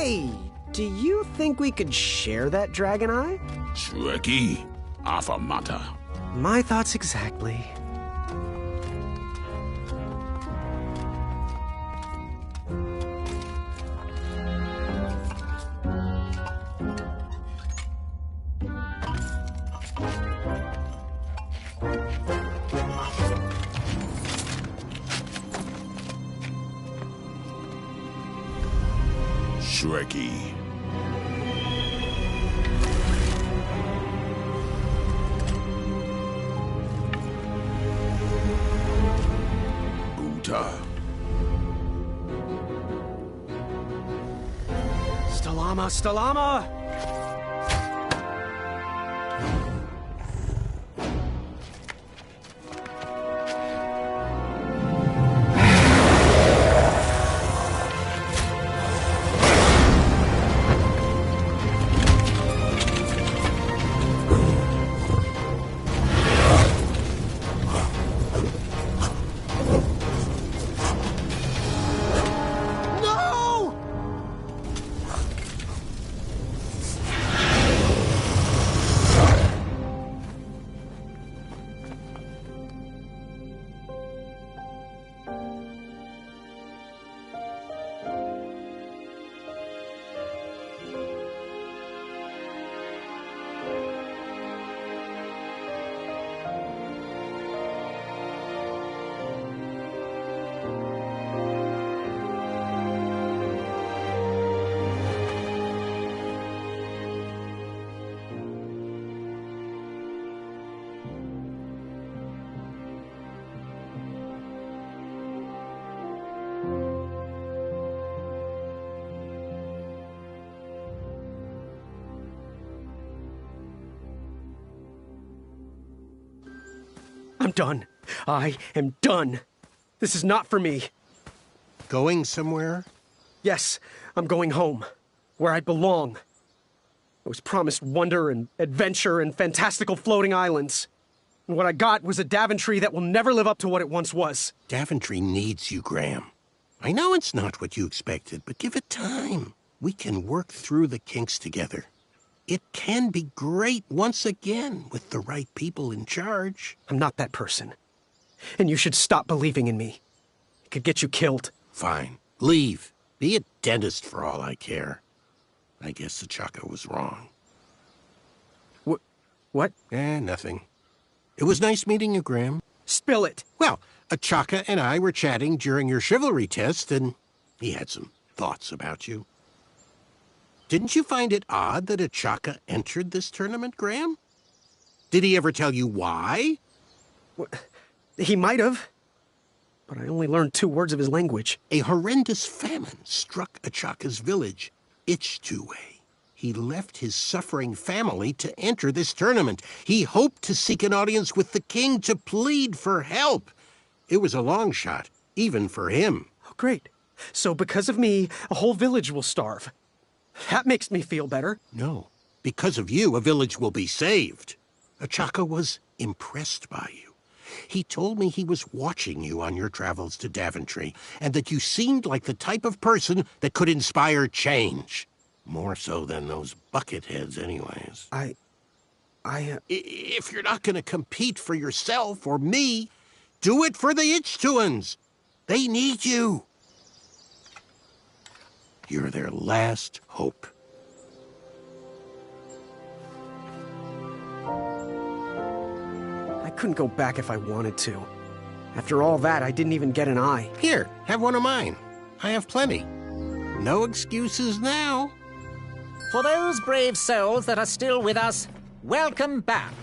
Hey, do you think we could share that dragon eye? Shrekky, affirmata. My thoughts exactly. Shrekky. Uta. Stalama, Stalama! I'm done. I am done. This is not for me. Going somewhere? Yes, I'm going home, where I belong. I was promised wonder and adventure and fantastical floating islands. And what I got was a Daventry that will never live up to what it once was. Daventry needs you, Graham. I know it's not what you expected, but give it time. We can work through the kinks together. It can be great once again with the right people in charge. I'm not that person. And you should stop believing in me. It could get you killed. Fine. Leave. Be a dentist for all I care. I guess Achaka was wrong. What? Nothing. It was nice meeting you, Graham. Spill it. Well, Achaka and I were chatting during your chivalry test, and he had some thoughts about you. Didn't you find it odd that Achaka entered this tournament, Graham? Did he ever tell you why? He might have, but I only learned 2 words of his language. A horrendous famine struck Achaka's village, Ichtuwe. He left his suffering family to enter this tournament. He hoped to seek an audience with the king to plead for help. It was a long shot, even for him. Oh, great. So because of me, a whole village will starve. That makes me feel better. No. Because of you, a village will be saved. Achaka was impressed by you. He told me he was watching you on your travels to Daventry, and that you seemed like the type of person that could inspire change. More so than those bucketheads, anyways. If you're not going to compete for yourself or me, do it for the Ichtuans. They need you. You're their last hope. I couldn't go back if I wanted to. After all that, I didn't even get an eye. Here, have one of mine. I have plenty. No excuses now. For those brave souls that are still with us, welcome back.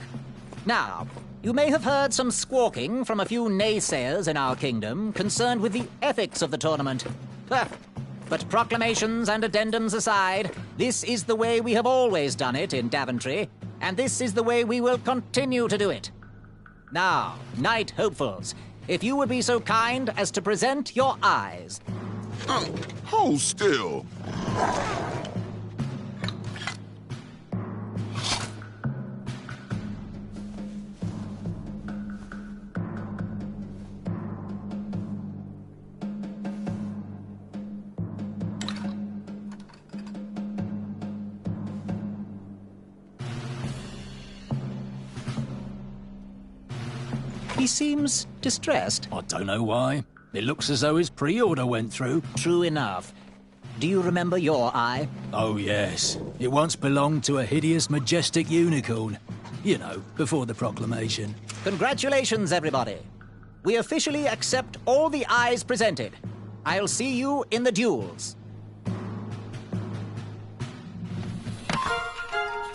Now, you may have heard some squawking from a few naysayers in our kingdom concerned with the ethics of the tournament. But proclamations and addendums aside, this is the way we have always done it in Daventry, and this is the way we will continue to do it. Now, Knight Hopefuls, if you would be so kind as to present your eyes. Hold still. He seems distressed. I don't know why. It looks as though his pre-order went through. True enough. Do you remember your eye? Oh, yes. It once belonged to a hideous, majestic unicorn. You know, before the proclamation. Congratulations, everybody. We officially accept all the eyes presented. I'll see you in the duels.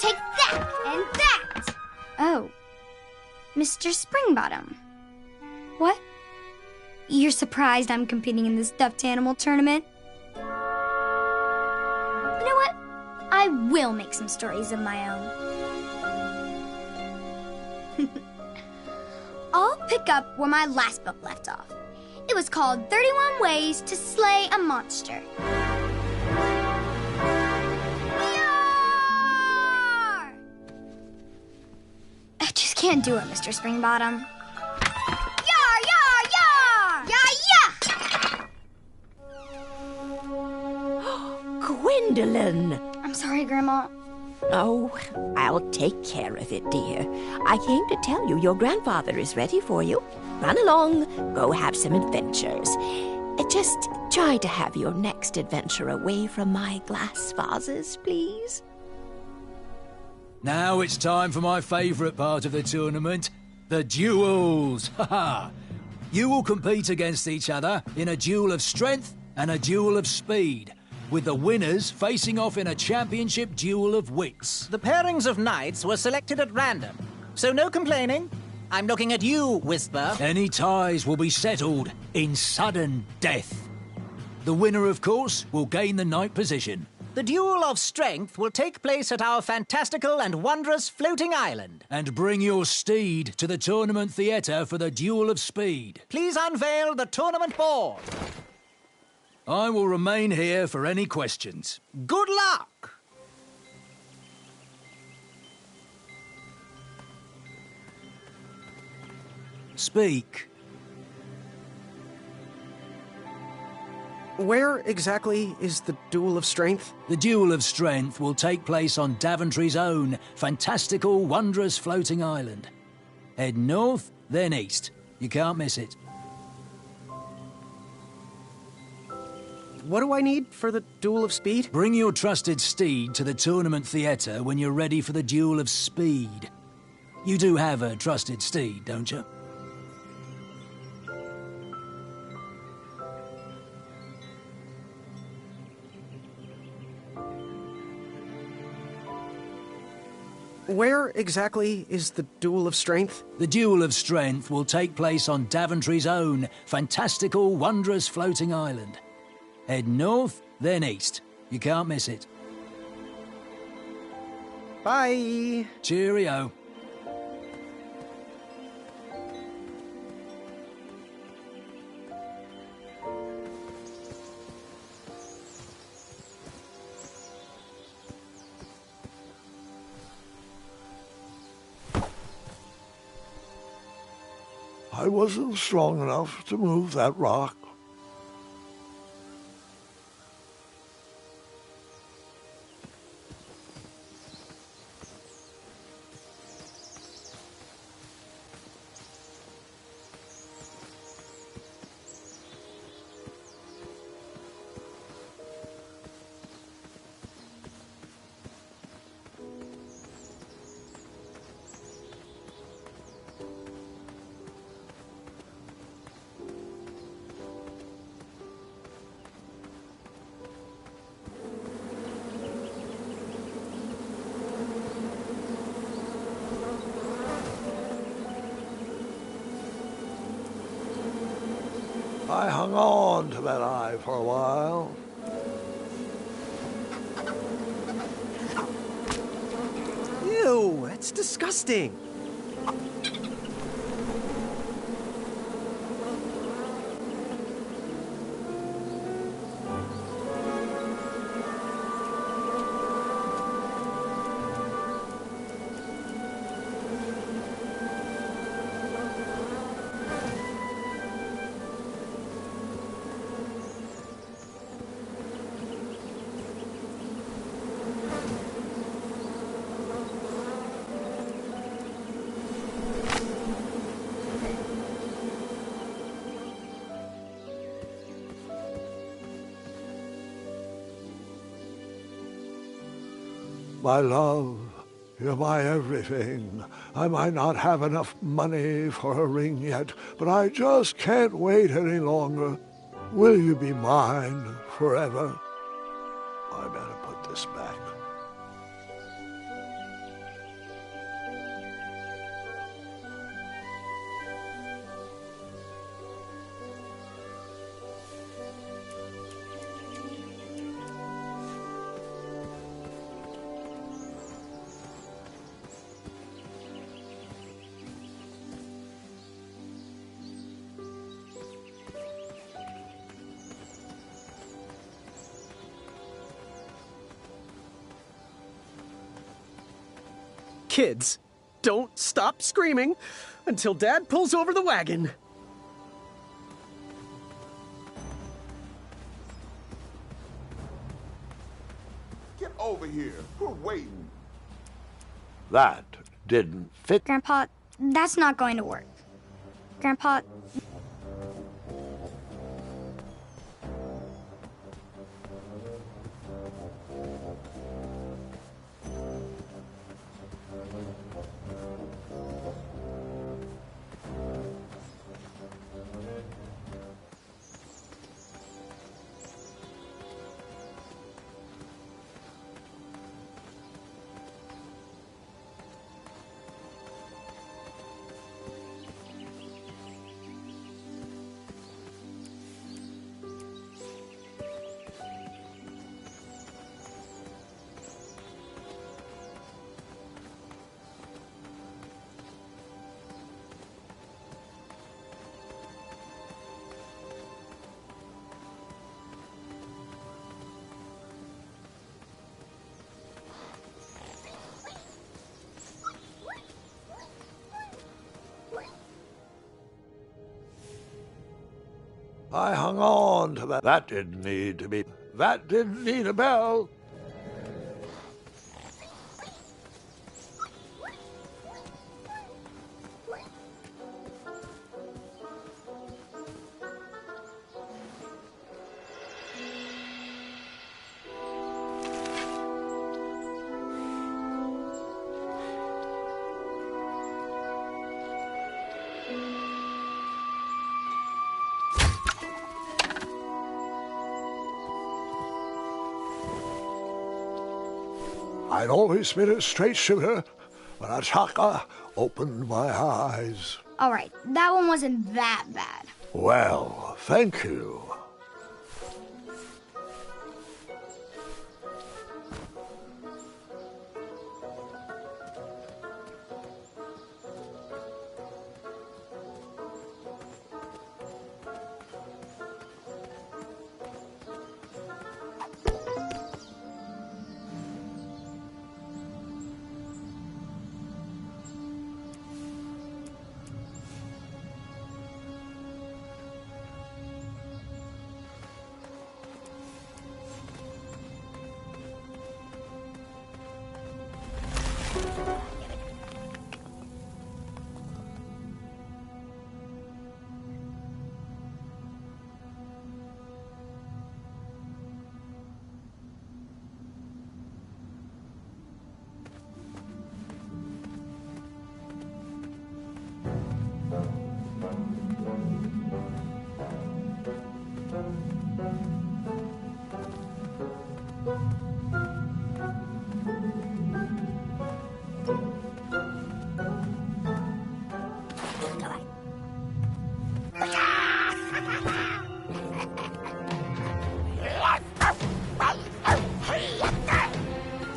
Take that and that! Oh. Mr. Springbottom. What? You're surprised I'm competing in the stuffed animal tournament? You know what? I will make some stories of my own. I'll pick up where my last book left off. It was called 31 Ways to Slay a Monster. Yar! I just can't do it, Mr. Springbottom. Yar, yar, yar! Yeah! Gwendolyn! I'm sorry, Grandma. Oh, I'll take care of it, dear. I came to tell you your grandfather is ready for you. Run along, go have some adventures. Just try to have your next adventure away from my glass vases, please. Now it's time for my favourite part of the tournament, the duels. Ha! You will compete against each other in a duel of strength and a duel of speed, with the winners facing off in a championship duel of wits. The pairings of knights were selected at random, so no complaining. I'm looking at you, Whisper. Any ties will be settled in sudden death. The winner, of course, will gain the knight position. The duel of strength will take place at our fantastical and wondrous floating island. And bring your steed to the tournament theatre for the duel of speed. Please unveil the tournament board. I will remain here for any questions. Good luck! Speak. Where exactly is the Duel of Strength? The duel of strength will take place on Daventry's own fantastical, wondrous floating island. Head north, then east. You can't miss it. What do I need for the Duel of Speed? Bring your trusted steed to the tournament theatre when you're ready for the duel of speed. You do have a trusted steed, don't you? Where exactly is the Duel of Strength? The duel of strength will take place on Daventry's own fantastical, wondrous floating island. Head north, then east. You can't miss it. Bye! Cheerio. I wasn't strong enough to move that rock. I hung on to that eye for a while. Ew, that's disgusting. My love, you're my everything. I might not have enough money for a ring yet, but I just can't wait any longer. Will you be mine forever? I better put this back. Kids, don't stop screaming until Dad pulls over the wagon. Get over here. We're waiting. That didn't fit. Grandpa, that's not going to work. Grandpa, I hung on to that. That didn't need to be. That didn't need a bell. I'd always been a straight shooter, but Achaka opened my eyes. all right, that one wasn't that bad. Well, thank you.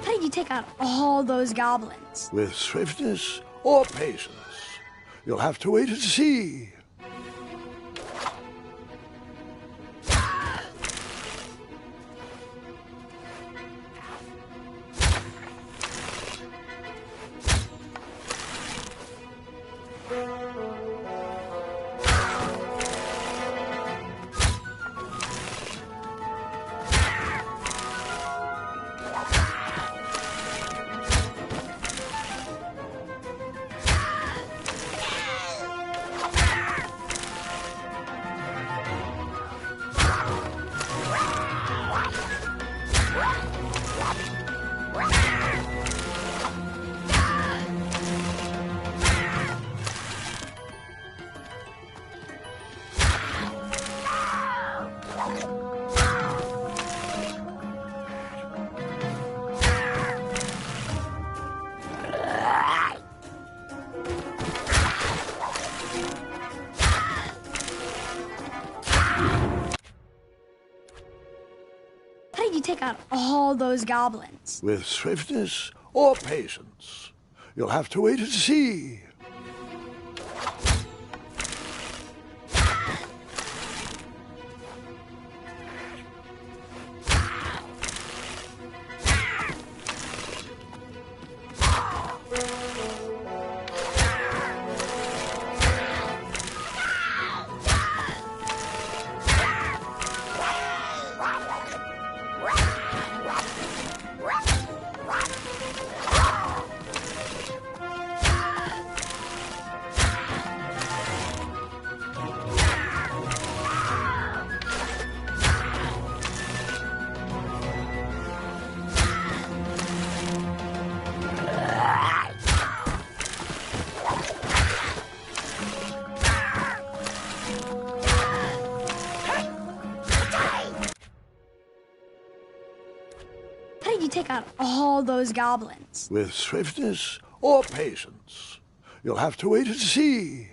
How did you take out all those goblins? With swiftness or patience, you'll have to wait and see. take out all those goblins? With swiftness or patience? You'll have to wait and see. How did you take out all those goblins? With swiftness or patience? You'll have to wait and see.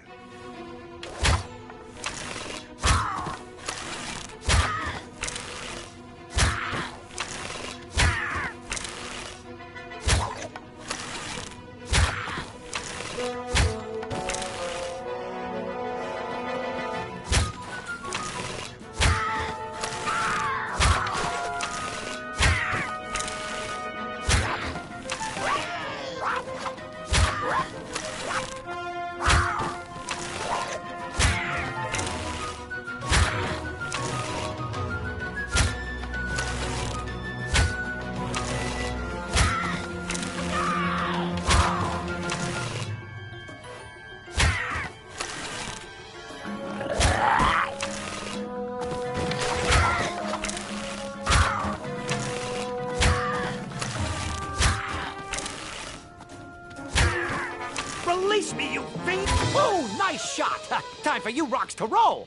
Release me, you fiend! Oh, nice shot! Time for you rocks to roll!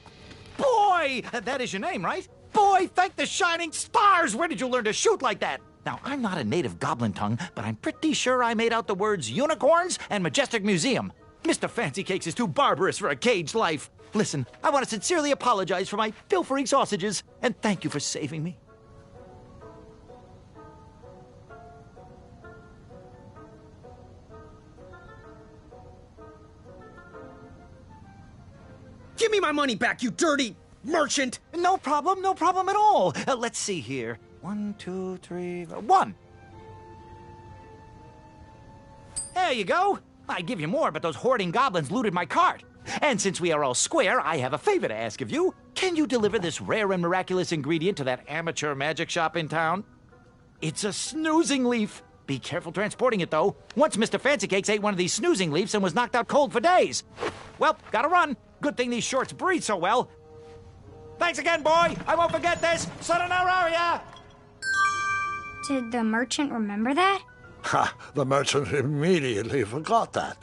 Boy! That is your name, right? Boy, thank the shining stars! Where did you learn to shoot like that? Now, I'm not a native goblin tongue, but I'm pretty sure I made out the words unicorns and majestic museum. Mr. Fancy Cakes is too barbarous for a caged life. Listen, I want to sincerely apologize for my pilfering sausages, and thank you for saving me. Give me my money back, you dirty merchant! No problem at all. Let's see here. 1, 2, 3, 1. There you go. I'd give you more, but those hoarding goblins looted my cart. And since we are all square, I have a favor to ask of you. Can you deliver this rare and miraculous ingredient to that amateur magic shop in town? It's a snoozing leaf. Be careful transporting it, though. Once Mr. Fancy Cakes ate one of these snoozing leaves and was knocked out cold for days. Well, gotta run. Good thing these shorts breathe so well. Thanks again, boy. I won't forget this. Sayonara. Did the merchant remember that? Ha! The merchant immediately forgot that.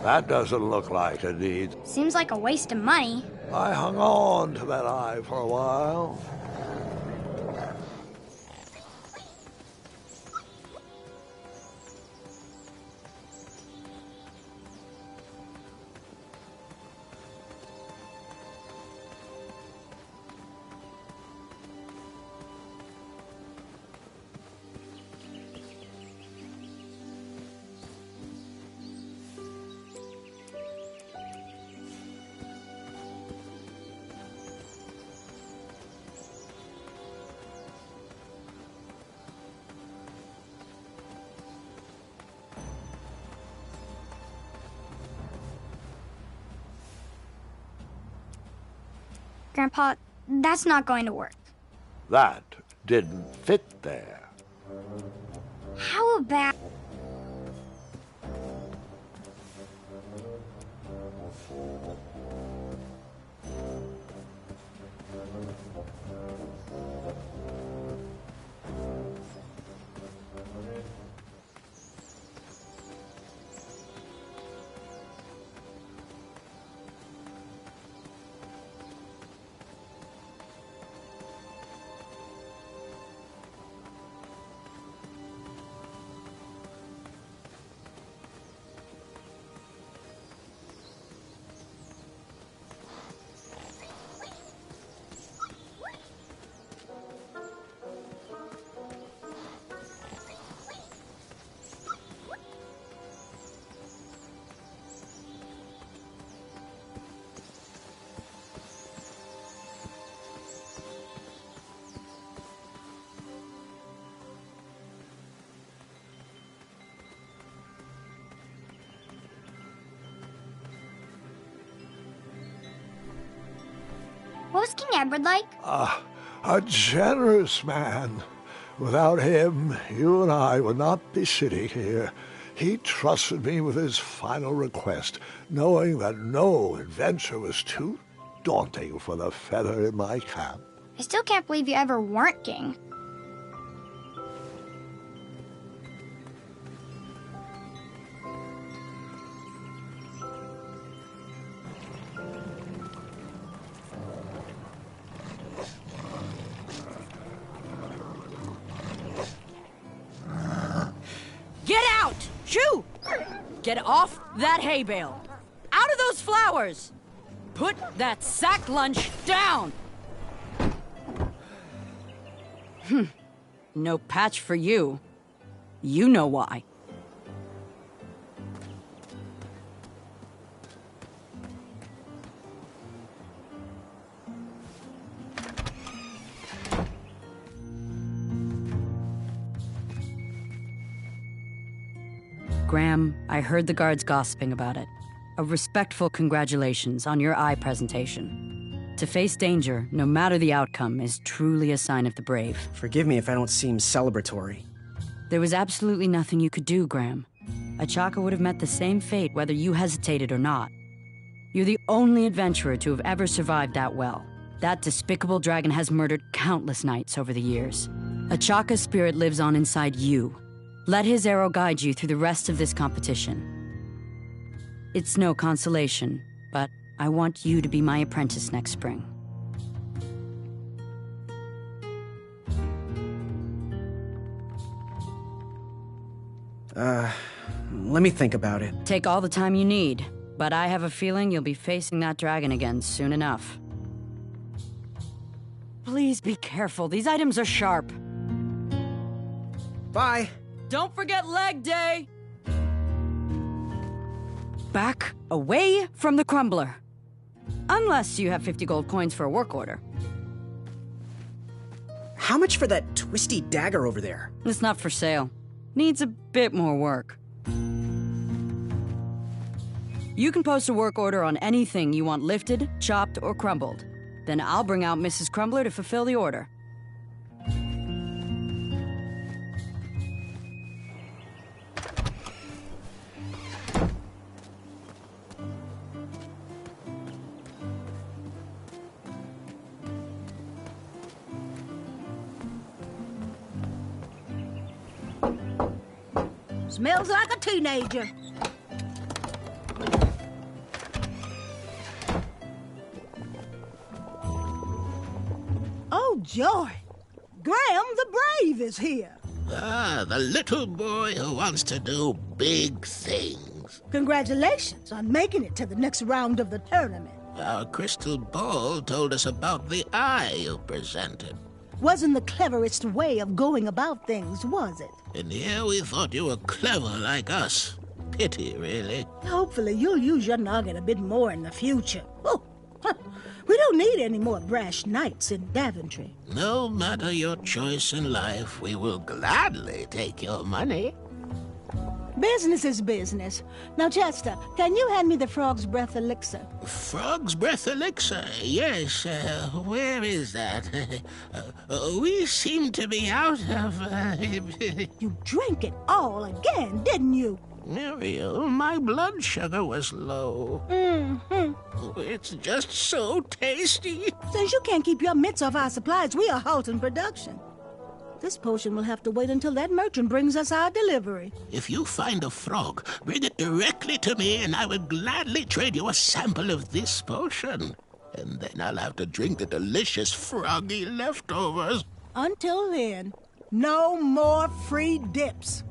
That doesn't look like a need. Seems like a waste of money. I hung on to that eye for a while. Grandpa, that's not going to work. That didn't fit there. How about... What was King Edward like? A generous man. Without him, you and I would not be sitting here. He trusted me with his final request, knowing that no adventure was too daunting for the feather in my cap. I still can't believe you ever weren't king. Get out! Shoo! Get off that hay bale! Out of those flowers! Put that sack lunch down! No patch for you. You know why. Graham, I heard the guards gossiping about it. A respectful congratulations on your eye presentation. To face danger, no matter the outcome, is truly a sign of the brave. Forgive me if I don't seem celebratory. There was absolutely nothing you could do, Graham. Achaka would have met the same fate whether you hesitated or not. You're the only adventurer to have ever survived that well. That despicable dragon has murdered countless knights over the years. Achaka's spirit lives on inside you. Let his arrow guide you through the rest of this competition. It's no consolation, but I want you to be my apprentice next spring. Let me think about it. Take all the time you need, but I have a feeling you'll be facing that dragon again soon enough. Please be careful. These items are sharp. Bye. Don't forget leg day! Back away from the crumbler. Unless you have 50 gold coins for a work order. How much for that twisty dagger over there? It's not for sale. Needs a bit more work. You can post a work order on anything you want lifted, chopped, or crumbled. Then I'll bring out Mrs. Crumbler to fulfill the order. Smells like a teenager. joy! Graham the Brave is here. Ah, the little boy who wants to do big things. Congratulations on making it to the next round of the tournament. Our crystal ball told us about the eye you presented. Wasn't the cleverest way of going about things, was it? And here we thought you were clever like us. Pity, really. Hopefully you'll use your noggin a bit more in the future. Oh, we don't need any more brash knights in Daventry. No matter your choice in life, we will gladly take your money. Business is business. Now, Chester, can you hand me the Frog's Breath elixir? Frog's Breath elixir? Yes. Where is that? We seem to be out of... You drank it all again, didn't you? Muriel, my blood sugar was low. Mm-hmm. It's just so tasty. Since you can't keep your mitts off our supplies, we are halting production. This potion will have to wait until that merchant brings us our delivery. If you find a frog, bring it directly to me and I will gladly trade you a sample of this potion. And then I'll have to drink the delicious froggy leftovers. Until then, no more free dips.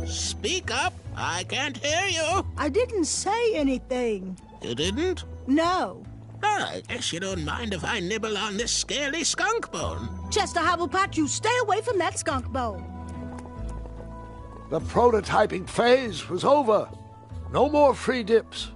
Speak up. I can't hear you. I didn't say anything. You didn't? No. I guess you don't mind if I nibble on this scaly skunk bone. Chester Hobblepot, you stay away from that skunk bone. The prototyping phase was over. No more free dips.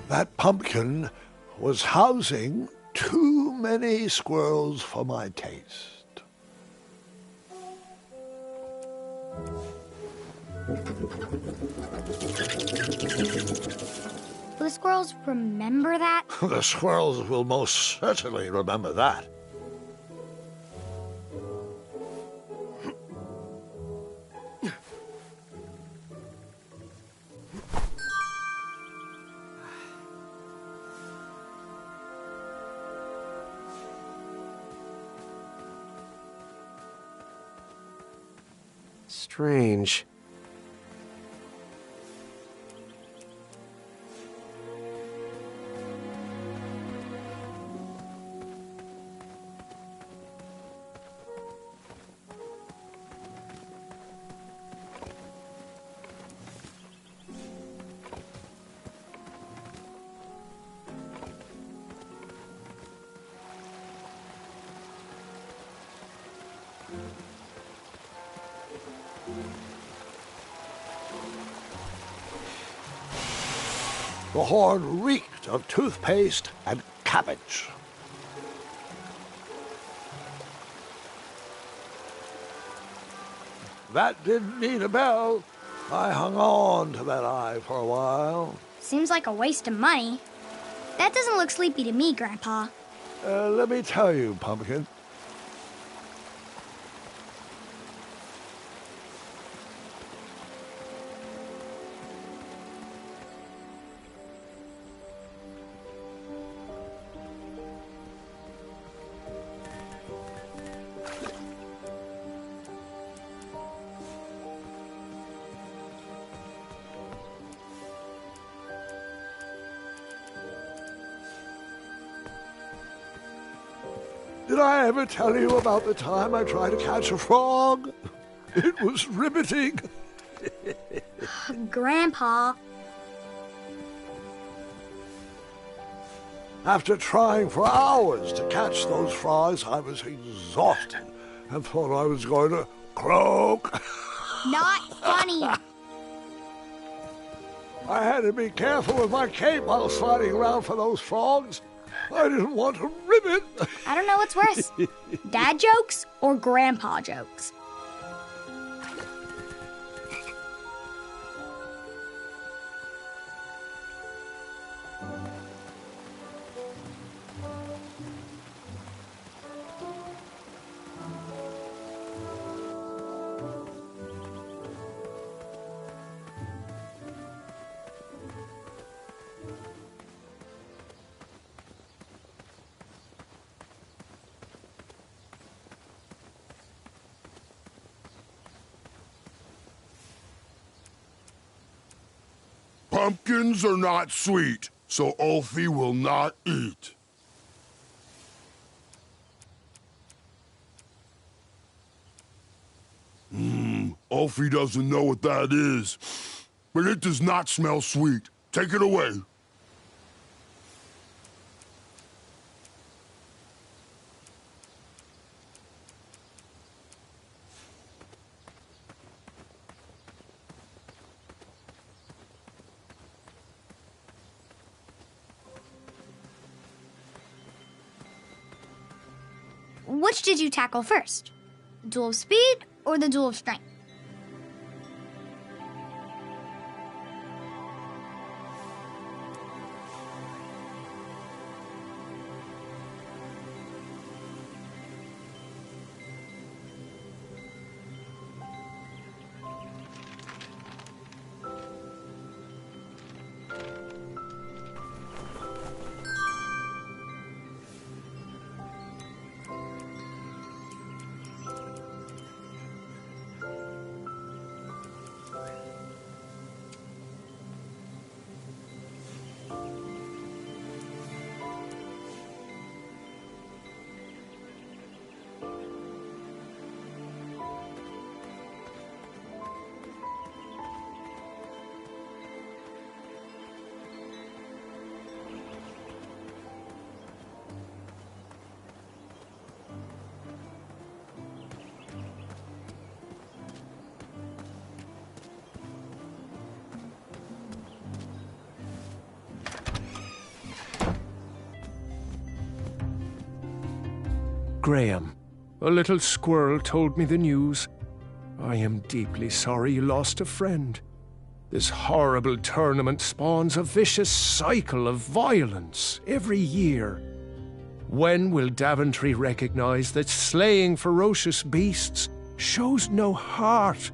That pumpkin was housing too many squirrels for my taste. Will the squirrels remember that? The squirrels will most certainly remember that. Strange. The horn reeked of toothpaste and cabbage. That didn't need a bell. I hung on to that eye for a while. Seems like a waste of money. That doesn't look sleepy to me, Grandpa. Let me tell you, Pumpkin. Did I ever tell you about the time I tried to catch a frog? It was riveting. Grandpa. After trying for hours to catch those frogs, I was exhausted and thought I was going to croak. Not funny. I had to be careful with my cape while sliding around for those frogs. I didn't want to rip it. I don't know what's worse, dad jokes or grandpa jokes. Pumpkins are not sweet, so Ulfie will not eat. Ulfie doesn't know what that is, but it does not smell sweet. Take it away. Which did you tackle first? Duel of speed or the duel of strength? Graham, a little squirrel told me the news. I am deeply sorry you lost a friend. This horrible tournament spawns a vicious cycle of violence every year. When will Daventry recognize that slaying ferocious beasts shows no heart?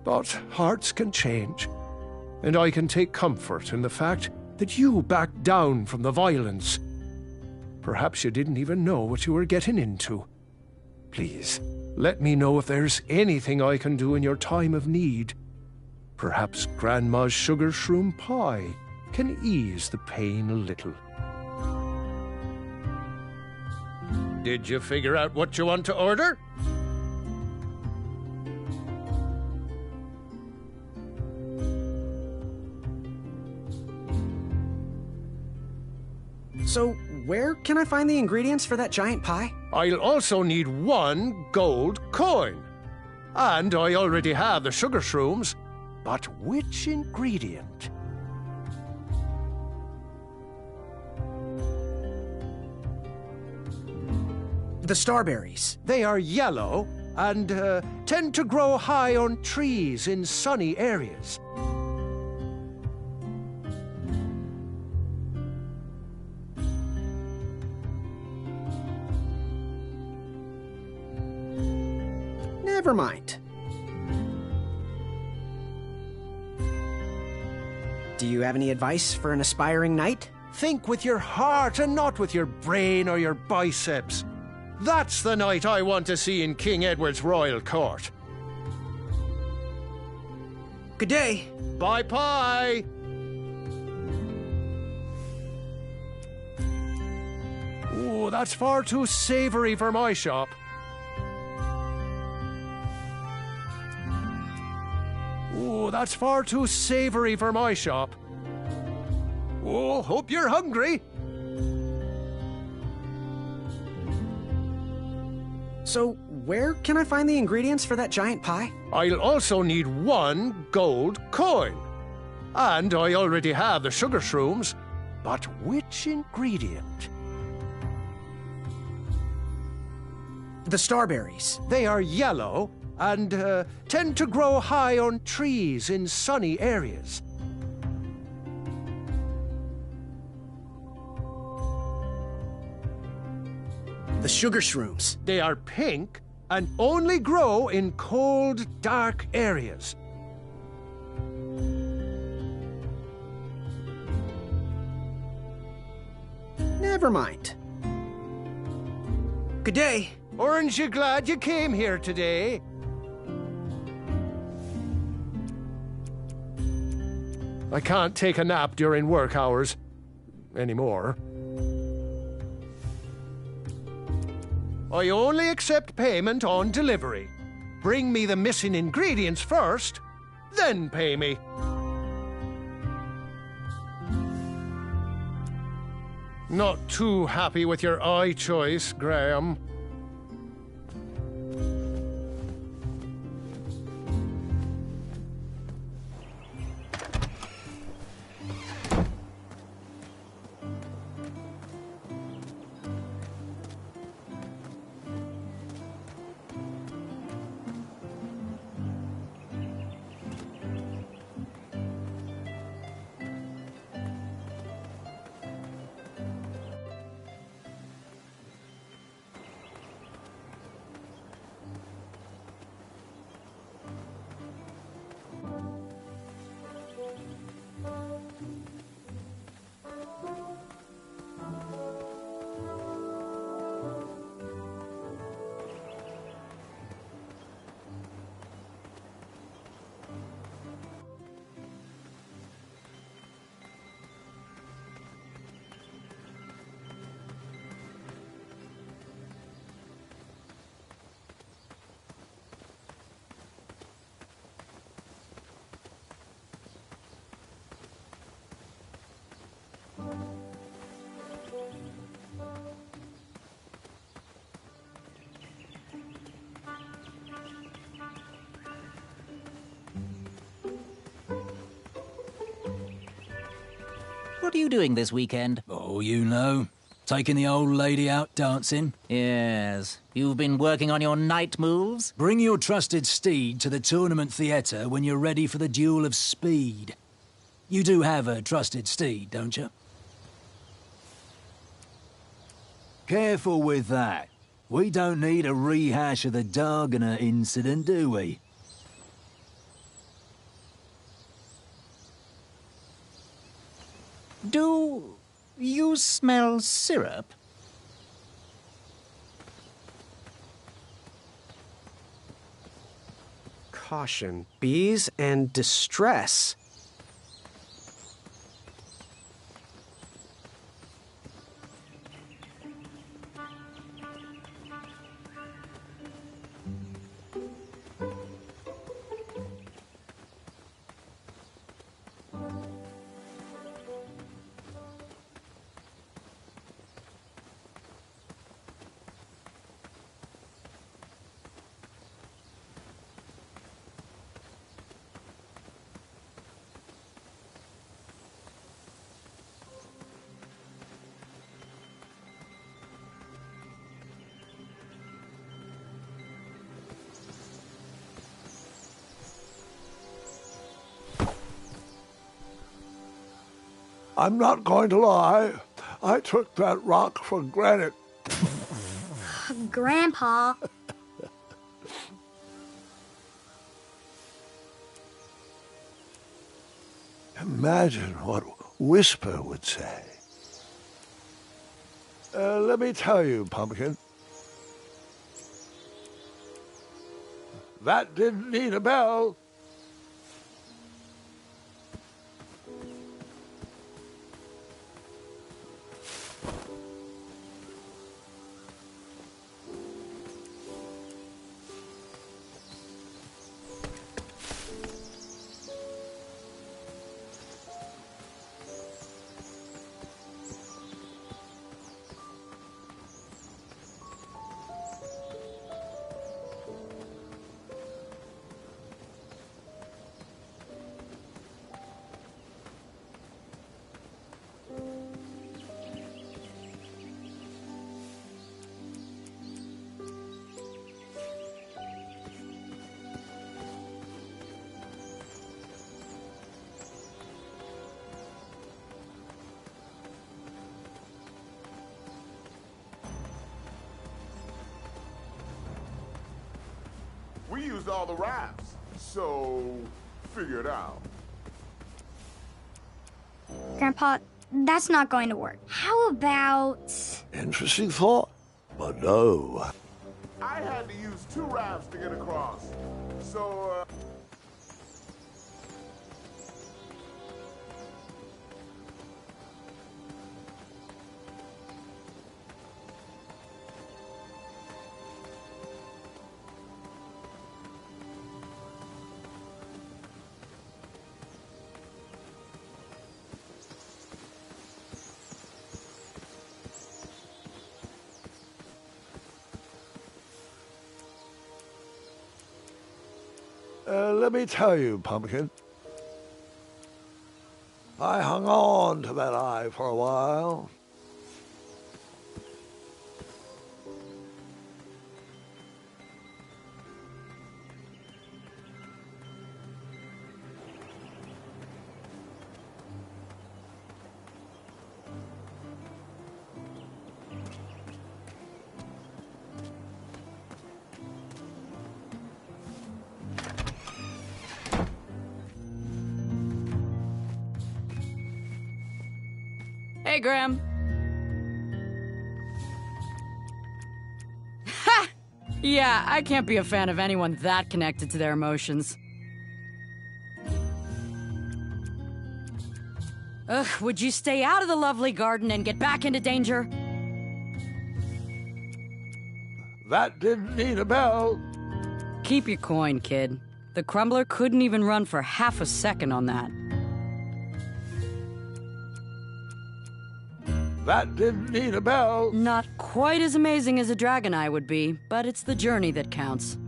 But hearts can change, and I can take comfort in the fact that you backed down from the violence. Perhaps you didn't even know what you were getting into. Please, let me know if there's anything I can do in your time of need. Perhaps Grandma's sugar shroom pie can ease the pain a little. Did you figure out what you want to order? So, where can I find the ingredients for that giant pie? I'll also need 1 gold coin. And I already have the sugar shrooms. But which ingredient? The starberries. They are yellow and tend to grow high on trees in sunny areas. Never mind. Do you have any advice for an aspiring knight? Think with your heart and not with your brain or your biceps. That's the knight I want to see in King Edward's royal court. Good day. Bye pie. Oh, that's far too savory for my shop. Oh, that's far too savory for my shop. Oh, hope you're hungry. So, where can I find the ingredients for that giant pie? I'll also need 1 gold coin. And I already have the sugar shrooms. But which ingredient? The starberries. They are yellow and tend to grow high on trees in sunny areas. The sugar shrooms. They are pink and only grow in cold, dark areas. Never mind. Good day. Aren't you glad you came here today? I can't take a nap during work hours anymore. I only accept payment on delivery. Bring me the missing ingredients first, then pay me. Not too happy with your eye choice, Graham. What are you doing this weekend? Oh, you know. Taking the old lady out dancing. Yes. You've been working on your night moves? Bring your trusted steed to the tournament theatre when you're ready for the duel of speed. You do have a trusted steed, don't you? Careful with that. We don't need a rehash of the Dargoner incident, do we? Do you smell syrup? Caution. Bees and distress. I'm not going to lie. I took that rock for granted. Grandpa. Imagine what Whisper would say. Let me tell you, Pumpkin. That didn't need a bell. We used all the rafts, so figure it out. Grandpa, that's not going to work. How about... Interesting thought, but no. I had to use 2 rafts to get across, so, Let me tell you, Pumpkin. I hung on to that eye for a while. Hey, Graham. Ha! Yeah, I can't be a fan of anyone that connected to their emotions. Ugh, would you stay out of the lovely garden and get back into danger? That didn't need a bell. Keep your coin, kid. The Crumbler couldn't even run for half a second on that. That didn't need a bell. Not quite as amazing as a dragon eye would be, but it's the journey that counts.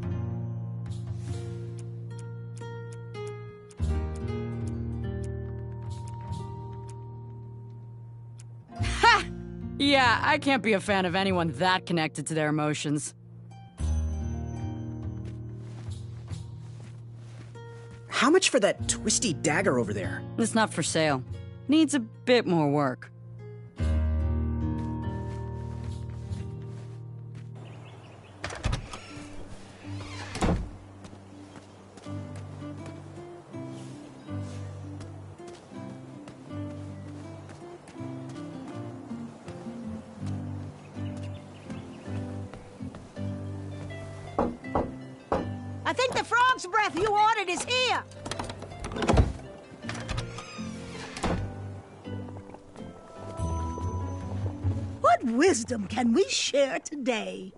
Ha! Yeah, I can't be a fan of anyone that connected to their emotions. How much for that twisty dagger over there? It's not for sale. Needs a bit more work. I think the frog's breath you ordered is here. What wisdom can we share today?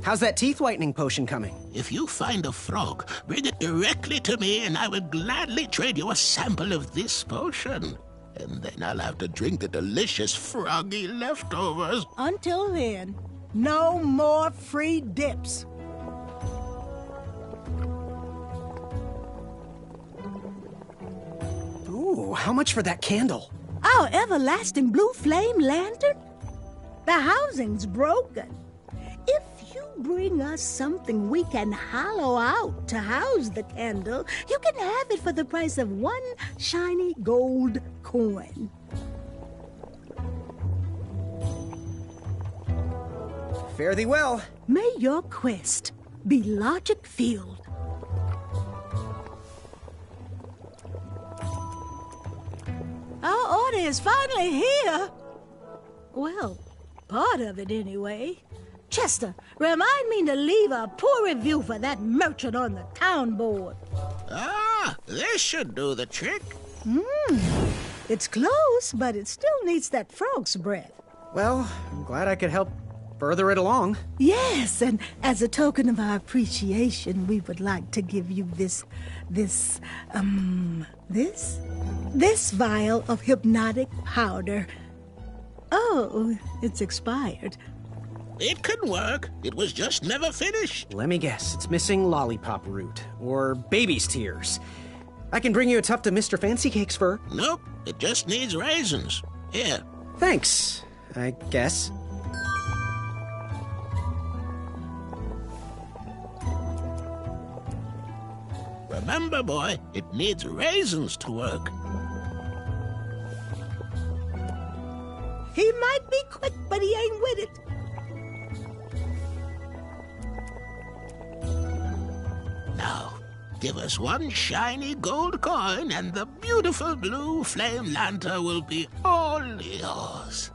How's that teeth whitening potion coming? If you find a frog, bring it directly to me and I will gladly trade you a sample of this potion. And then I'll have to drink the delicious froggy leftovers. Until then, no more free dips. Ooh, how much for that candle? Our everlasting blue flame lantern? The housing's broken. If you bring us something we can hollow out to house the candle, you can have it for the price of 1 shiny gold coin. Fare thee well. May your quest be logic-filled. Our order is finally here. Well, part of it anyway. Chester, remind me to leave a poor review for that merchant on the town board. Ah, this should do the trick. It's close, but it still needs that frog's breath. Well, I'm glad I could help further it along. Yes, and as a token of our appreciation, we would like to give you this vial of hypnotic powder. Oh, it's expired. It can work. It was just never finished. Let me guess, it's missing lollipop root, or baby's tears. I can bring you a tuft of Mr. Fancy Cake's fur. Nope, it just needs raisins. Here. Thanks, I guess. Remember, boy, it needs raisins to work. He might be quick, but he ain't with it. Give us one shiny gold coin, and the beautiful blue flame lantern will be all yours.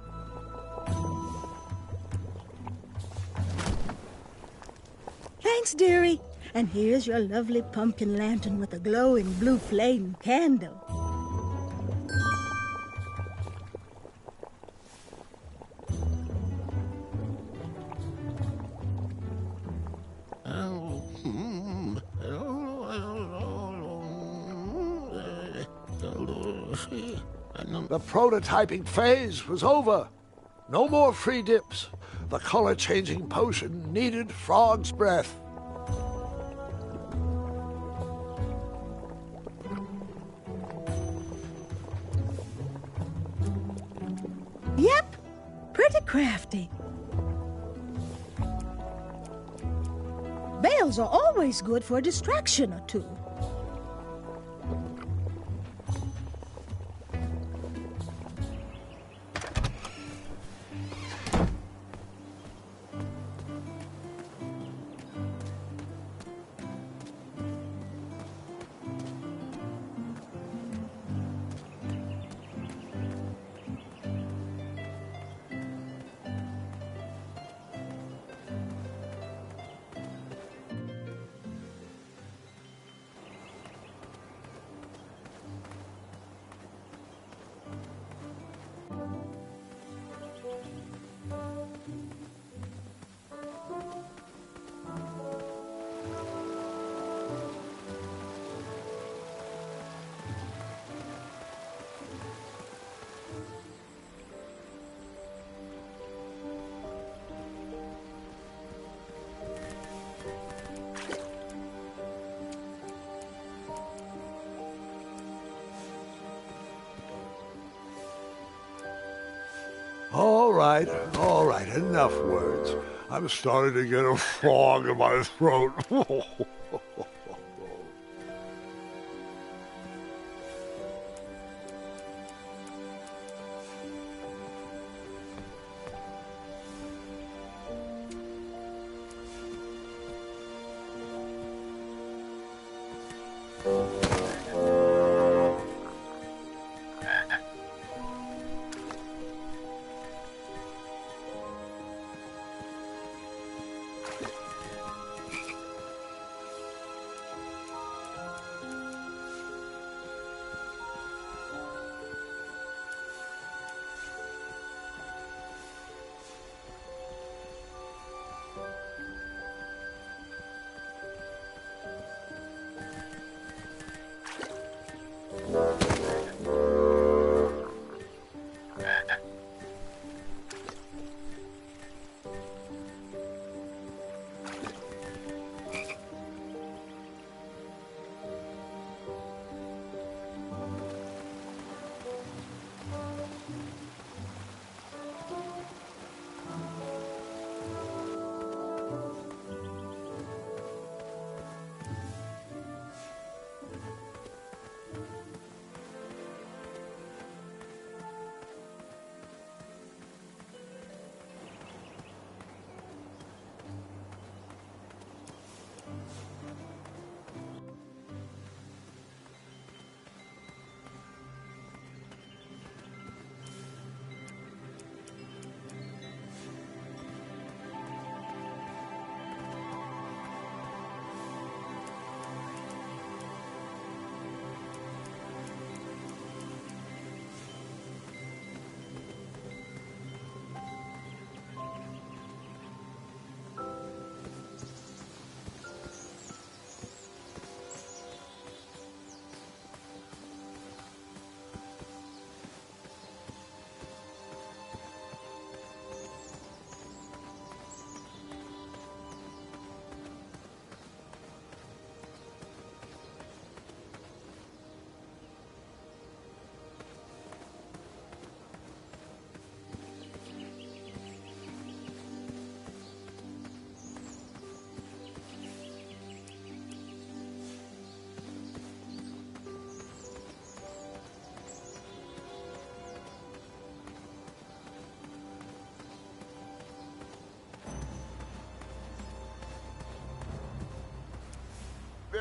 Thanks, dearie. And here's your lovely pumpkin lantern with a glowing blue flame candle. The prototyping phase was over. No more free dips. The color-changing potion needed frog's breath. Yep, pretty crafty. Veils are always good for a distraction or two. All right, enough words. I'm starting to get a frog in my throat.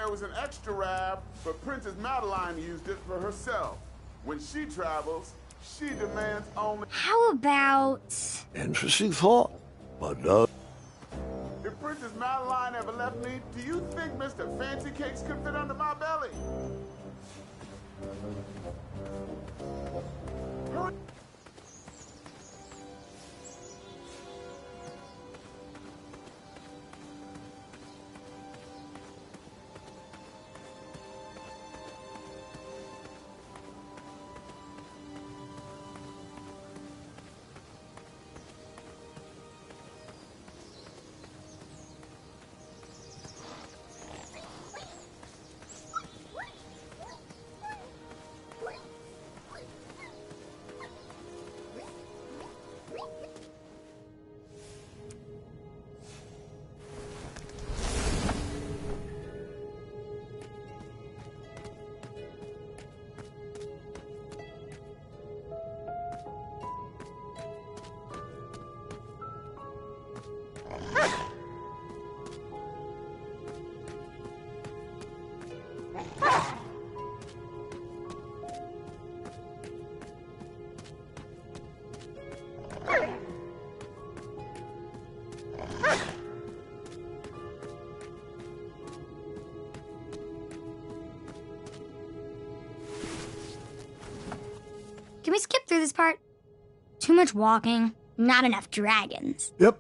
there was an extra rab, but Princess Madeline used it for herself. When she travels, she demands only... How about... Interesting thought, but no. If Princess Madeline ever left me, do you think Mr. Fancy Cakes could fit under my belly? Can we skip through this part? Too much walking, not enough dragons. Yep.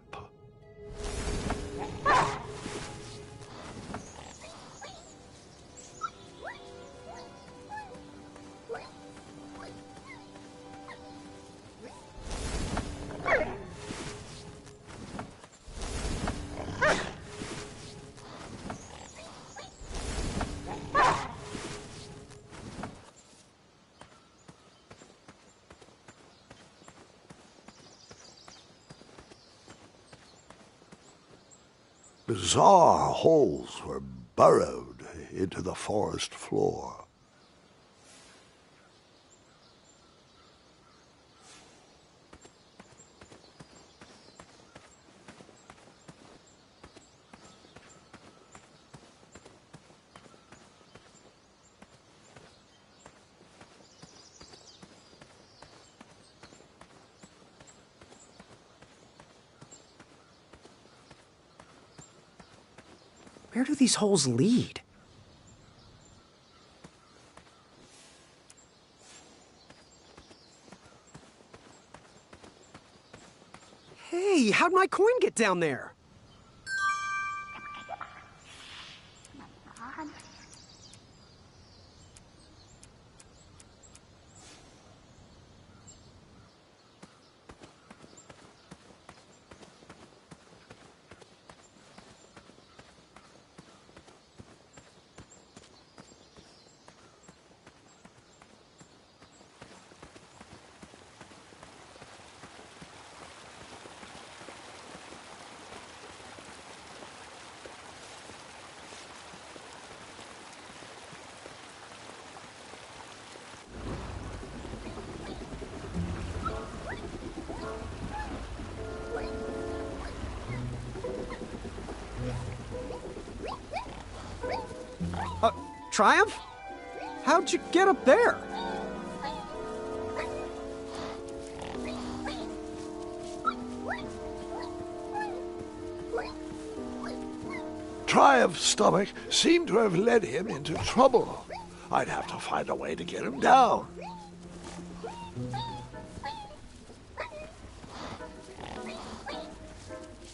Bizarre holes were burrowed into the forest floor. Where do these holes lead? Hey, how'd my coin get down there? Triumph? How'd you get up there? Triumph's stomach seemed to have led him into trouble. I'd have to find a way to get him down.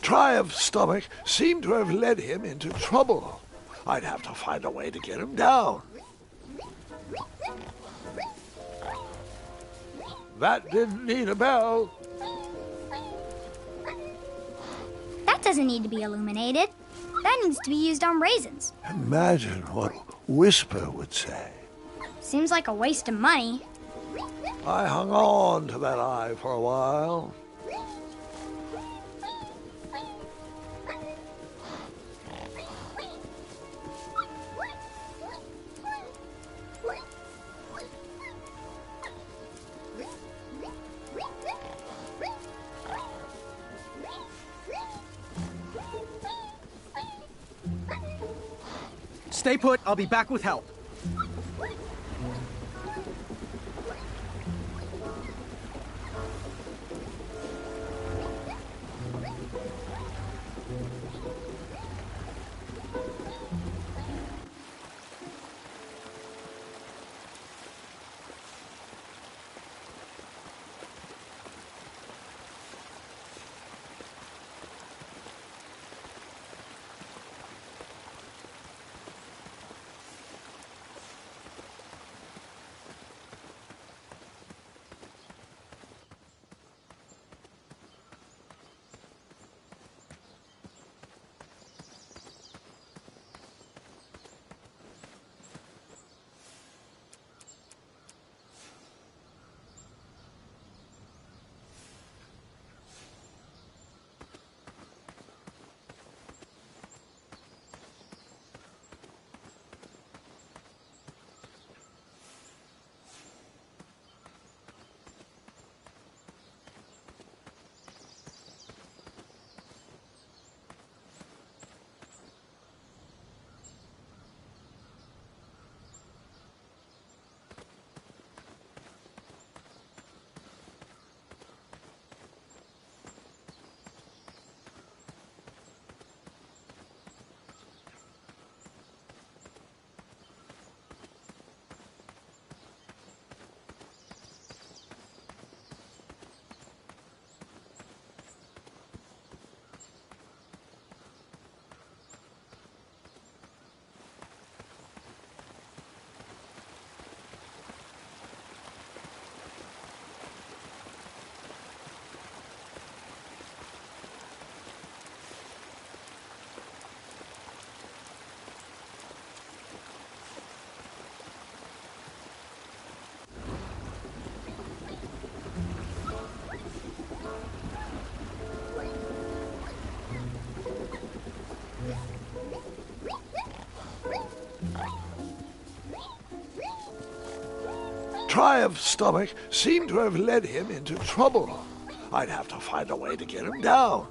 Triumph's stomach seemed to have led him into trouble. I'd have to find a way to get him down. That didn't need a bell. That doesn't need to be illuminated. That needs to be used on raisins. Imagine what Whisper would say. Seems like a waste of money. I hung on to that eye for a while. Stay put, I'll be back with help. Triumph's stomach seemed to have led him into trouble. I'd have to find a way to get him down.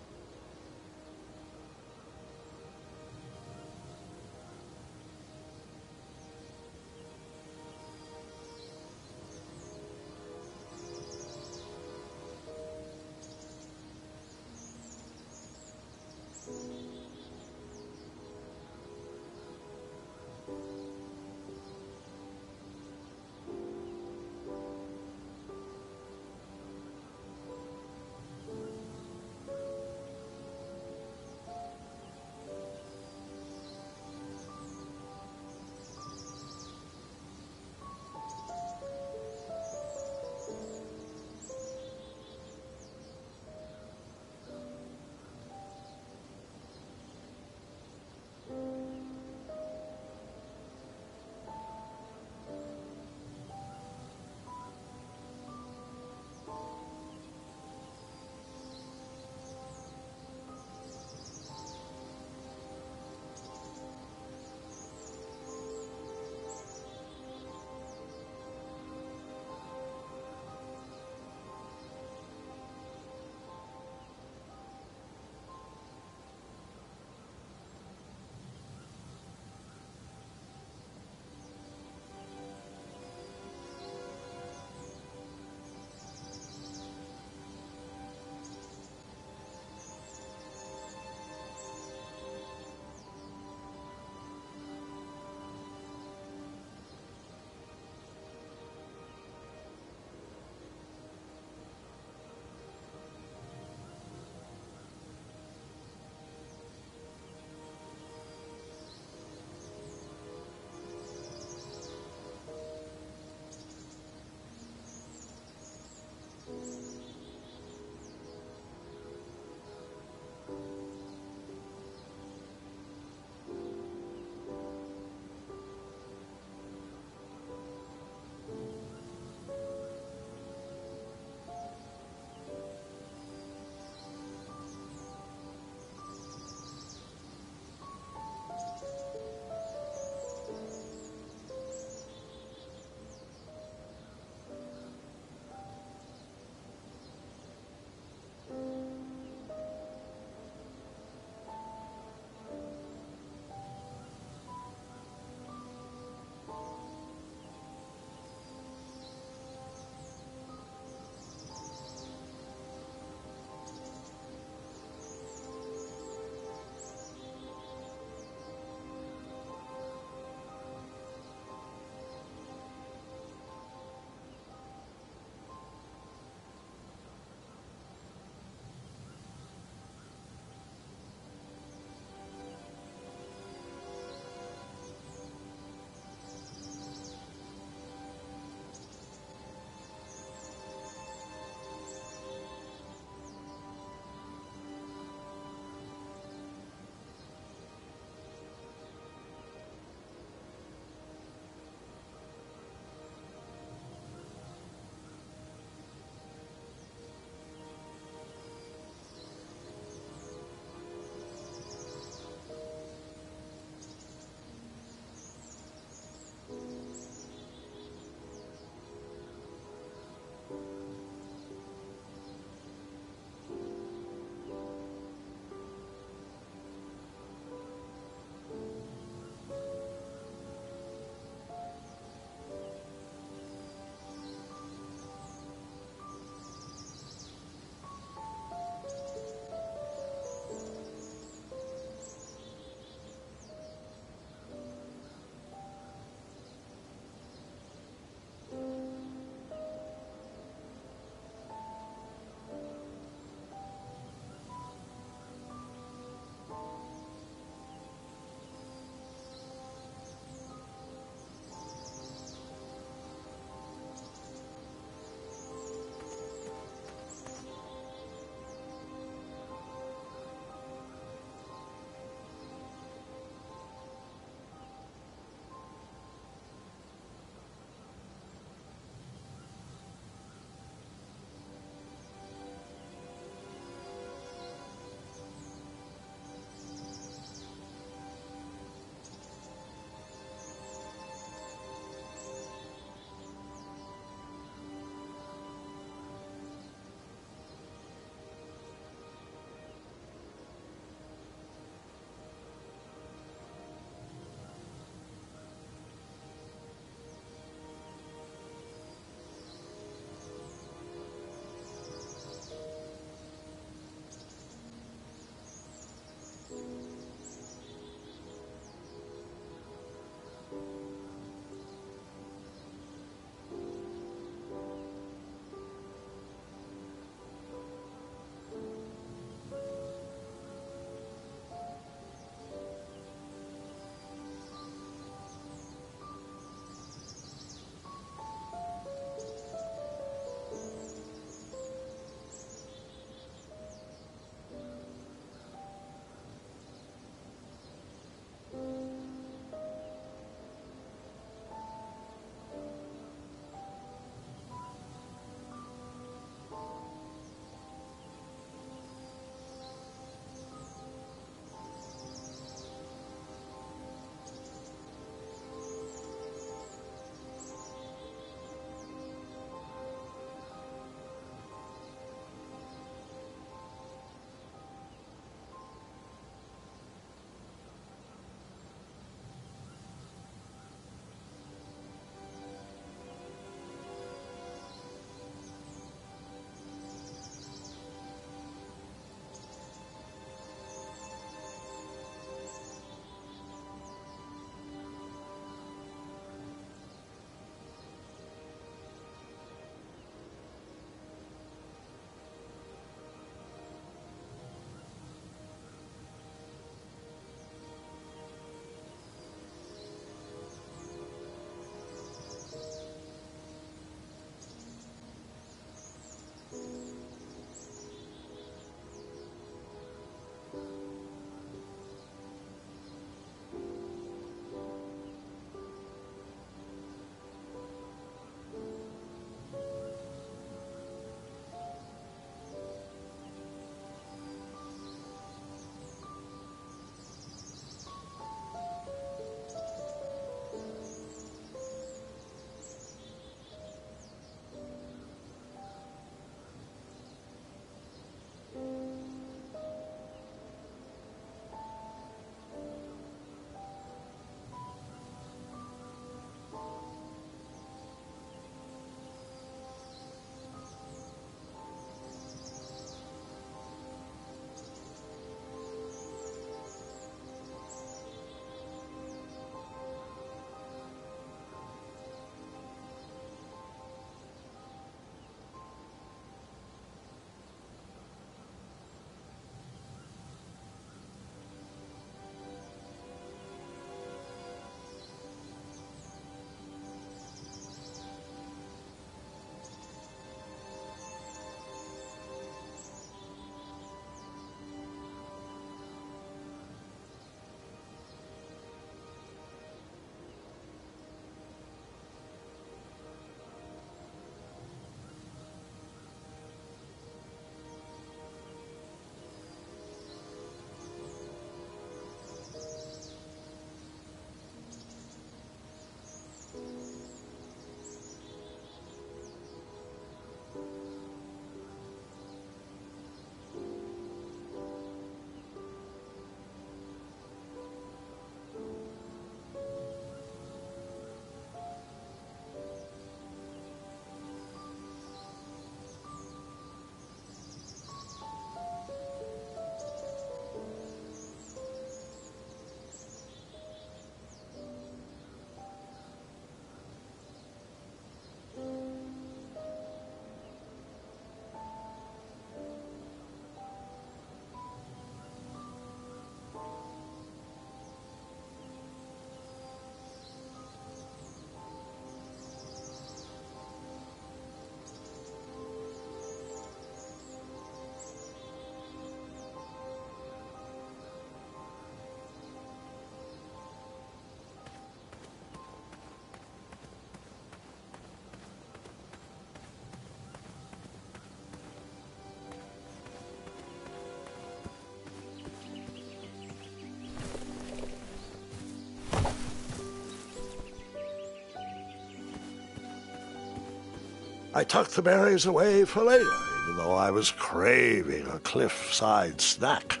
I tucked the berries away for later, even though I was craving a cliffside snack.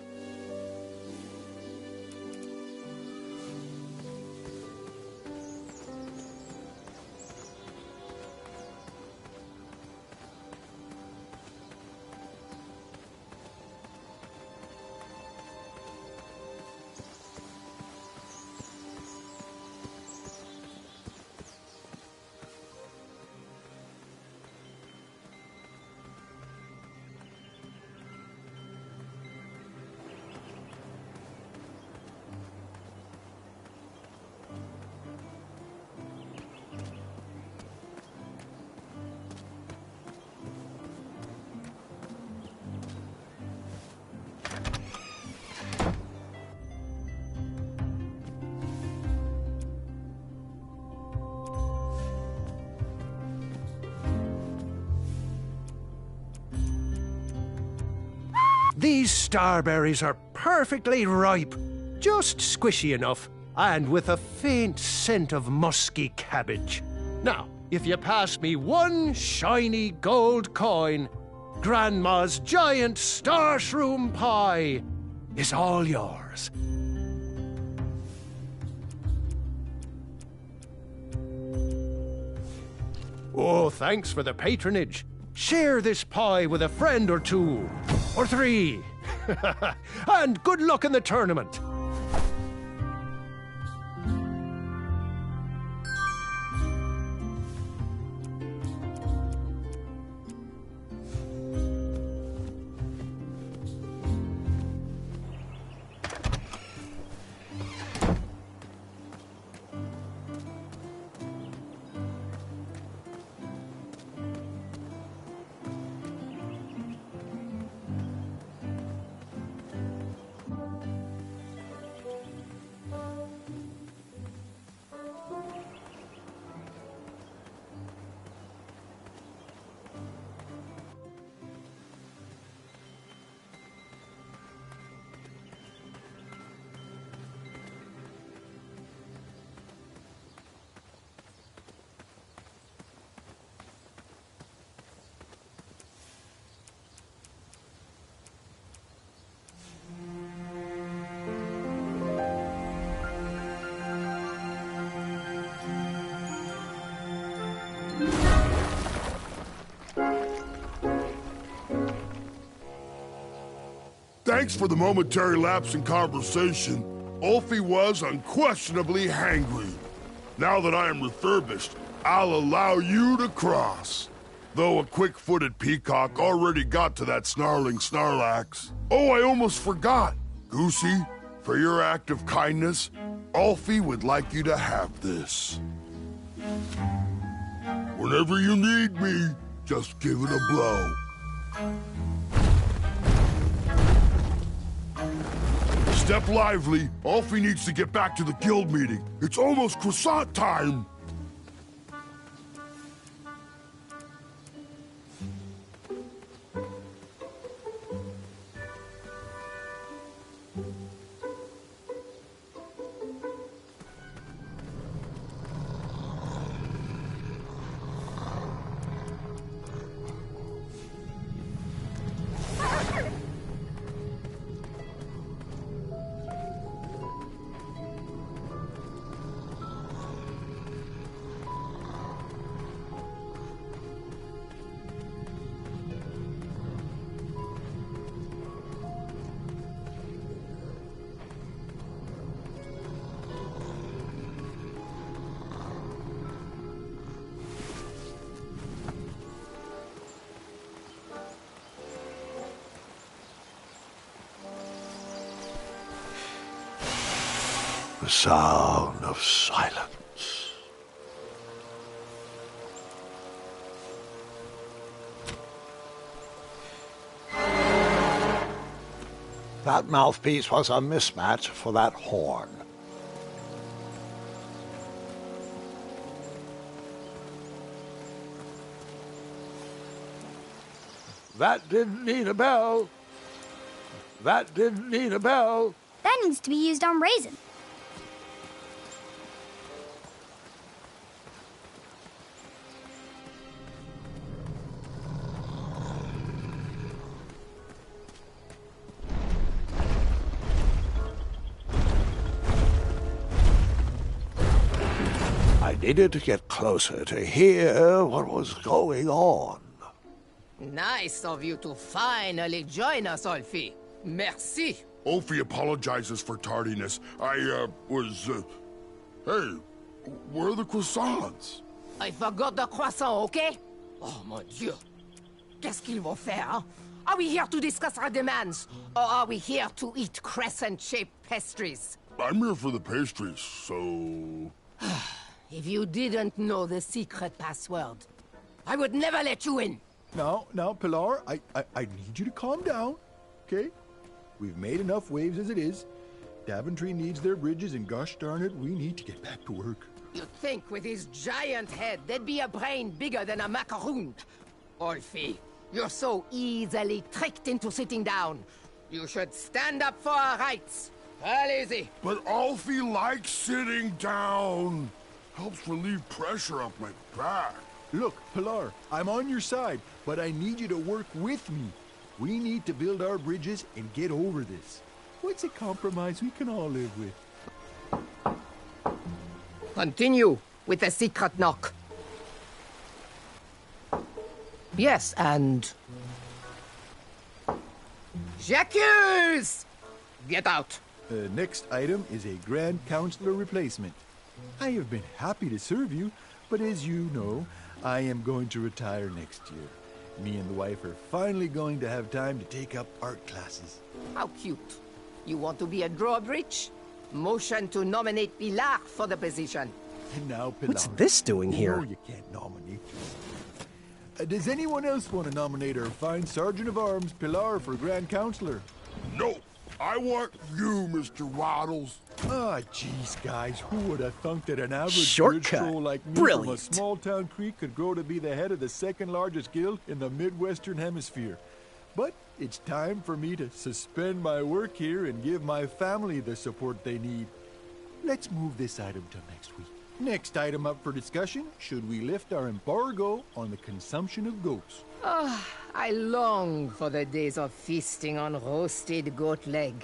These starberries are perfectly ripe, just squishy enough, and with a faint scent of musky cabbage. Now, if you pass me one shiny gold coin, Grandma's giant star shroom pie is all yours. Oh, thanks for the patronage. Share this pie with a friend or two, or three. And good luck in the tournament. Thanks for the momentary lapse in conversation. Ulfie was unquestionably hangry. Now that I am refurbished, I'll allow you to cross. Though a quick-footed peacock already got to that snarling Snarlax. Oh, I almost forgot. Goosey, for your act of kindness, Ulfie would like you to have this. Whenever you need me, just give it a blow. Step lively. Ulfie needs to get back to the guild meeting. It's almost croissant time. The sound of silence. That mouthpiece was a mismatch for that horn. That didn't need a bell. That didn't need a bell. That needs to be used on Raisin. I needed to get closer to hear what was going on. Nice of you to finally join us, Olfie. Merci. Ophi apologizes for tardiness. Hey, where are the croissants? I forgot the croissant, okay? Oh, mon Dieu. Qu'est-ce qu'ils vont faire, hein? Are we here to discuss our demands? Or are we here to eat crescent-shaped pastries? I'm here for the pastries, so... If you didn't know the secret password, I would never let you in. Now, Pilar, I need you to calm down, okay? We've made enough waves as it is. Daventry needs their bridges, and gosh darn it, we need to get back to work. You'd think with his giant head, there'd be a brain bigger than a macaroon. Olfie, you're so easily tricked into sitting down. You should stand up for our rights. Allez-y. But Alfie likes sitting down. Helps relieve pressure off my back. Look, Pilar, I'm on your side, but I need you to work with me. We need to build our bridges and get over this. What's a compromise we can all live with? Continue with the secret knock. Yes, and... J'accuse! Get out. The next item is a Grand Counselor replacement. I have been happy to serve you, but as you know, I am going to retire next year. Me and the wife are finally going to have time to take up art classes. How cute. You want to be a drawbridge? Motion to nominate Pilar for the position. And now, Pilar. What's this doing here? No, you can't nominate. Does anyone else want to nominate our fine Sergeant of Arms, Pilar, for Grand Counselor? No, I want you, Mr. Waddles. Ah, jeez, guys, who would have thunk that an average Shortcut. bridge troll like me from a small-town creek could grow to be the head of the second-largest guild in the Midwestern Hemisphere? But it's time for me to suspend my work here and give my family the support they need. Let's move this item till next week. Next item up for discussion, should we lift our embargo on the consumption of goats? I long for the days of feasting on roasted goat leg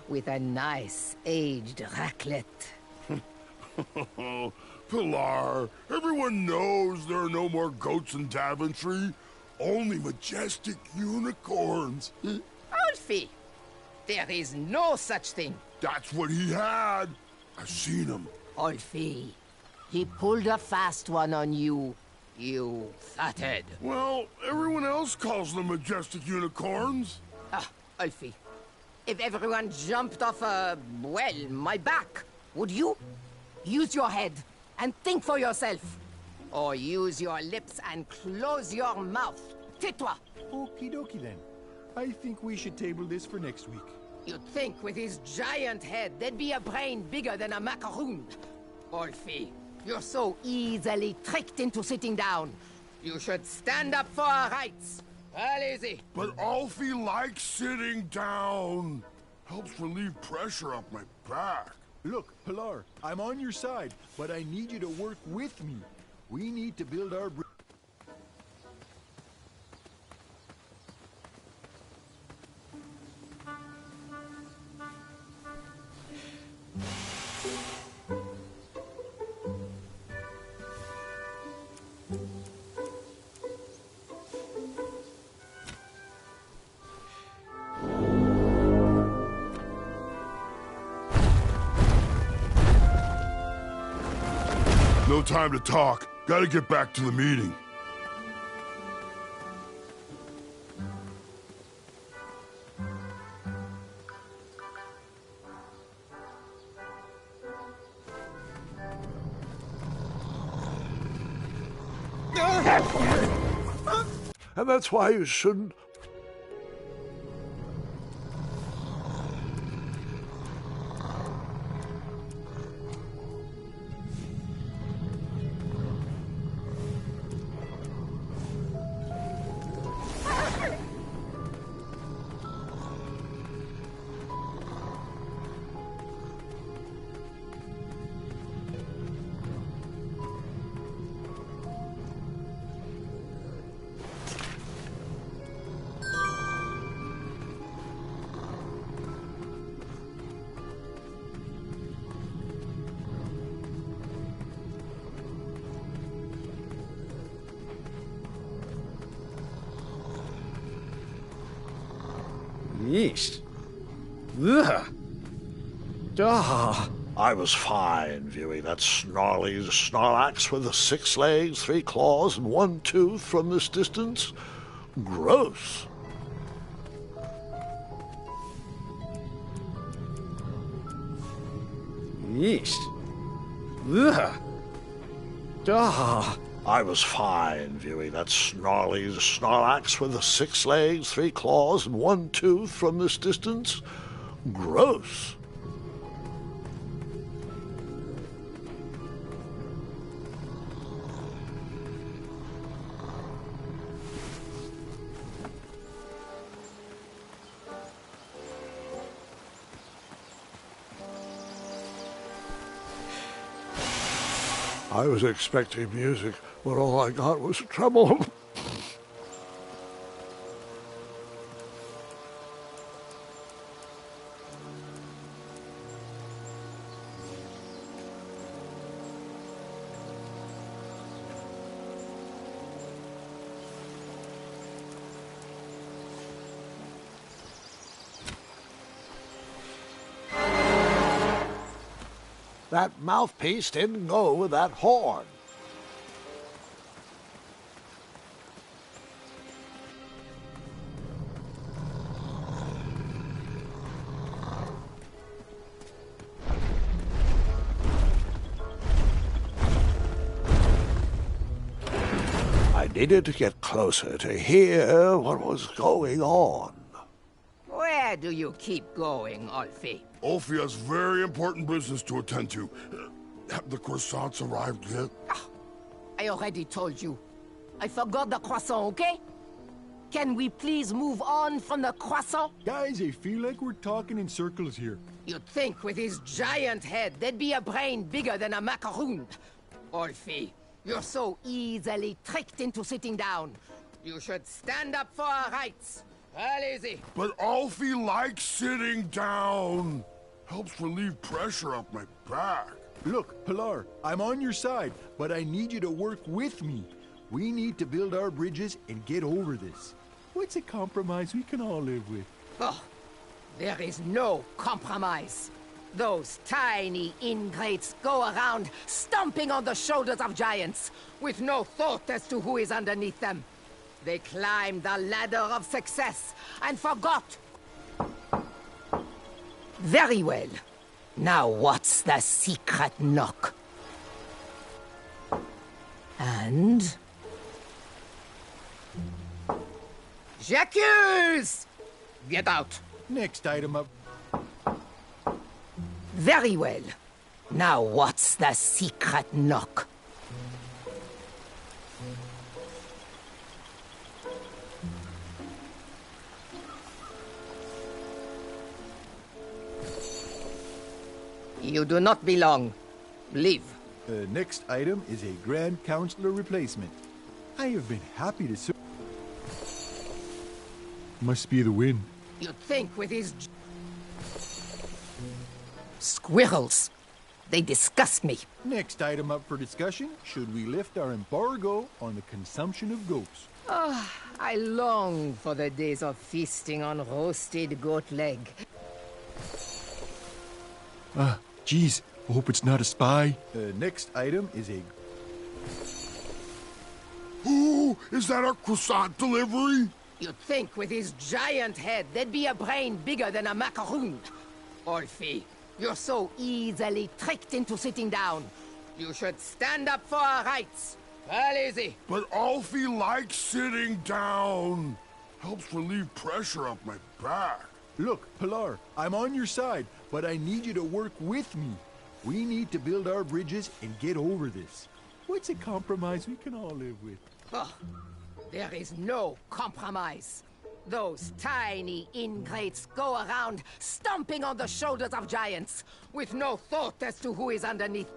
with a nice aged raclette. Pilar, everyone knows there are no more goats in Daventry. Only majestic unicorns. Alfie, there is no such thing. That's what he had. I've seen him. Alfie, he pulled a fast one on you. You fathead. Well, everyone else calls them majestic unicorns. Alfie, if everyone jumped off my back, would you? Use your head and think for yourself. Or use your lips and close your mouth. Tais-toi. Okie dokie then. I think we should table this for next week. You'd think with his giant head, there'd be a brain bigger than a macaroon. Olfie, you're so easily tricked into sitting down. You should stand up for our rights. Allez-y. But Alfie likes sitting down. Helps relieve pressure off my back. Look, Pilar, I'm on your side, but I need you to work with me. We need to build our bridge. No time to talk. Gotta get back to the meeting. And that's why you shouldn't... Yeesh. Ugh. Ah. I was fine viewing that snarly Snorlax with 6 legs, 3 claws, and 1 tooth from this distance. Gross. Yeesh. Ugh. Ah. I was fine viewing that snarly Snorlax with 6 legs, 3 claws, and 1 tooth from this distance. Gross. I was expecting music, but all I got was trouble. That mouthpiece didn't go with that horn. I needed to get closer to hear what was going on. Where do you keep going, Ulfi? Ulfi has very important business to attend to. Have the croissants arrived yet? I already told you. I forgot the croissant, okay? Can we please move on from the croissant? Guys, I feel like we're talking in circles here. You'd think with his giant head, there'd be a brain bigger than a macaroon. Ulfi, you're so easily tricked into sitting down. You should stand up for our rights. Well, easy. But Ulfi likes sitting down. Helps relieve pressure off my back. Look, Pilar, I'm on your side, but I need you to work with me. We need to build our bridges and get over this. What's a compromise we can all live with? Oh, there is no compromise. Those tiny ingrates go around stomping on the shoulders of giants with no thought as to who is underneath them. They climbed the ladder of success and forgot. Very well. Now what's the secret knock? And... J'accuse! Get out. Next item up. Very well. Now what's the secret knock? You do not belong. Leave. Next item is a Grand Counselor replacement. I have been happy to serve. Must be the wind. You'd think with his... Squirrels. They disgust me. Next item up for discussion, should we lift our embargo on the consumption of goats? Ah, I long for the days of feasting on roasted goat leg. Geez, I hope it's not a spy. Next item is a... Ooh, is that a croissant delivery? You'd think with his giant head, there'd be a brain bigger than a macaroon. Ulfi, you're so easily tricked into sitting down. You should stand up for our rights. Well, easy. But Ulfi likes sitting down. Helps relieve pressure off my back. Look, Pilar, I'm on your side, but I need you to work with me. We need to build our bridges and get over this. What's a compromise we can all live with? Oh, there is no compromise. Those tiny ingrates go around stomping on the shoulders of giants with no thought as to who is underneath.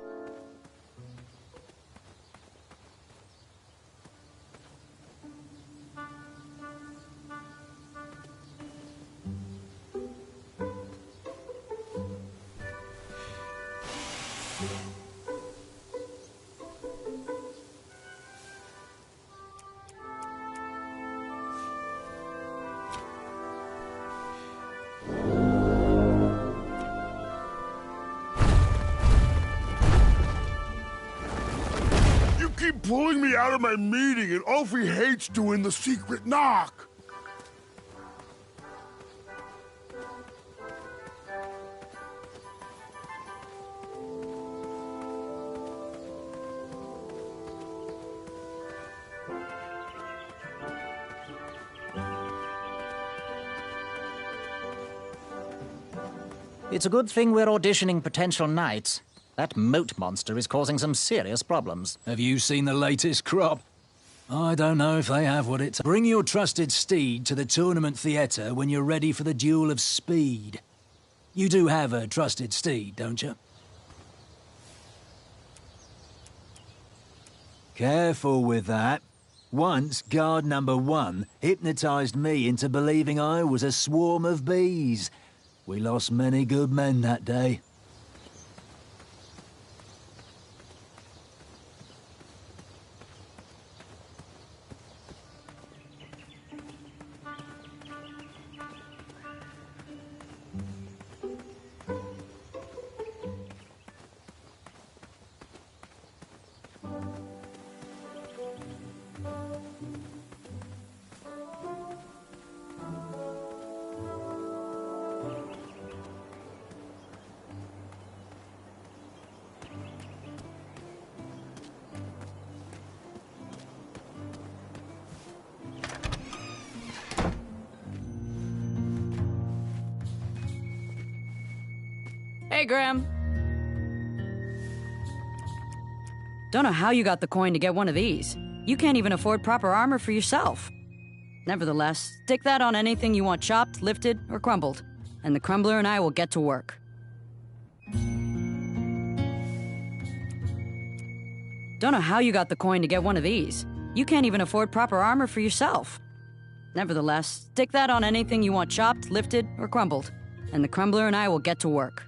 keep pulling me out of my meeting, and Ulfie hates doing the secret knock. It's a good thing we're auditioning potential knights. That moat monster is causing some serious problems. Have you seen the latest crop? I don't know if they have what it takes. Bring your trusted steed to the tournament theatre when you're ready for the duel of speed. You do have a trusted steed, don't you? Careful with that. Once, guard number 1 hypnotized me into believing I was a swarm of bees. We lost many good men that day. Hey, Graham. Don't know how you got the coin to get one of these. You can't even afford proper armor for yourself. Nevertheless, stick that on anything you want chopped, lifted, or crumbled, and the crumbler and I will get to work. Don't know how you got the coin to get one of these. You can't even afford proper armor for yourself. Nevertheless, stick that on anything you want chopped, lifted, or crumbled, and the crumbler and I will get to work.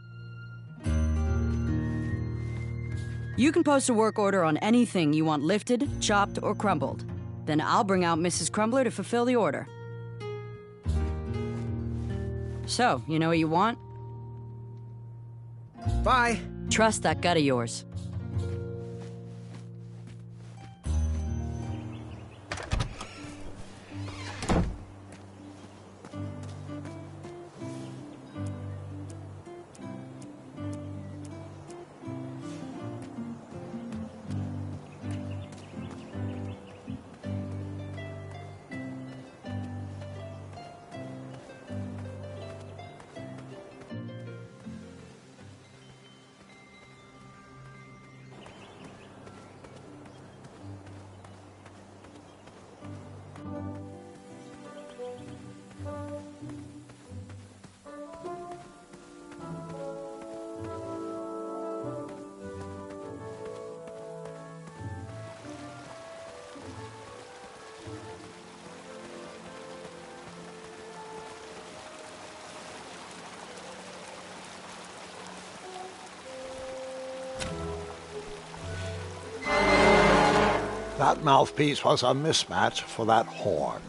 You can post a work order on anything you want lifted, chopped, or crumbled. Then I'll bring out Mrs. Crumbler to fulfill the order. So, you know what you want? Bye. Trust that gut of yours. That mouthpiece was a mismatch for that horn.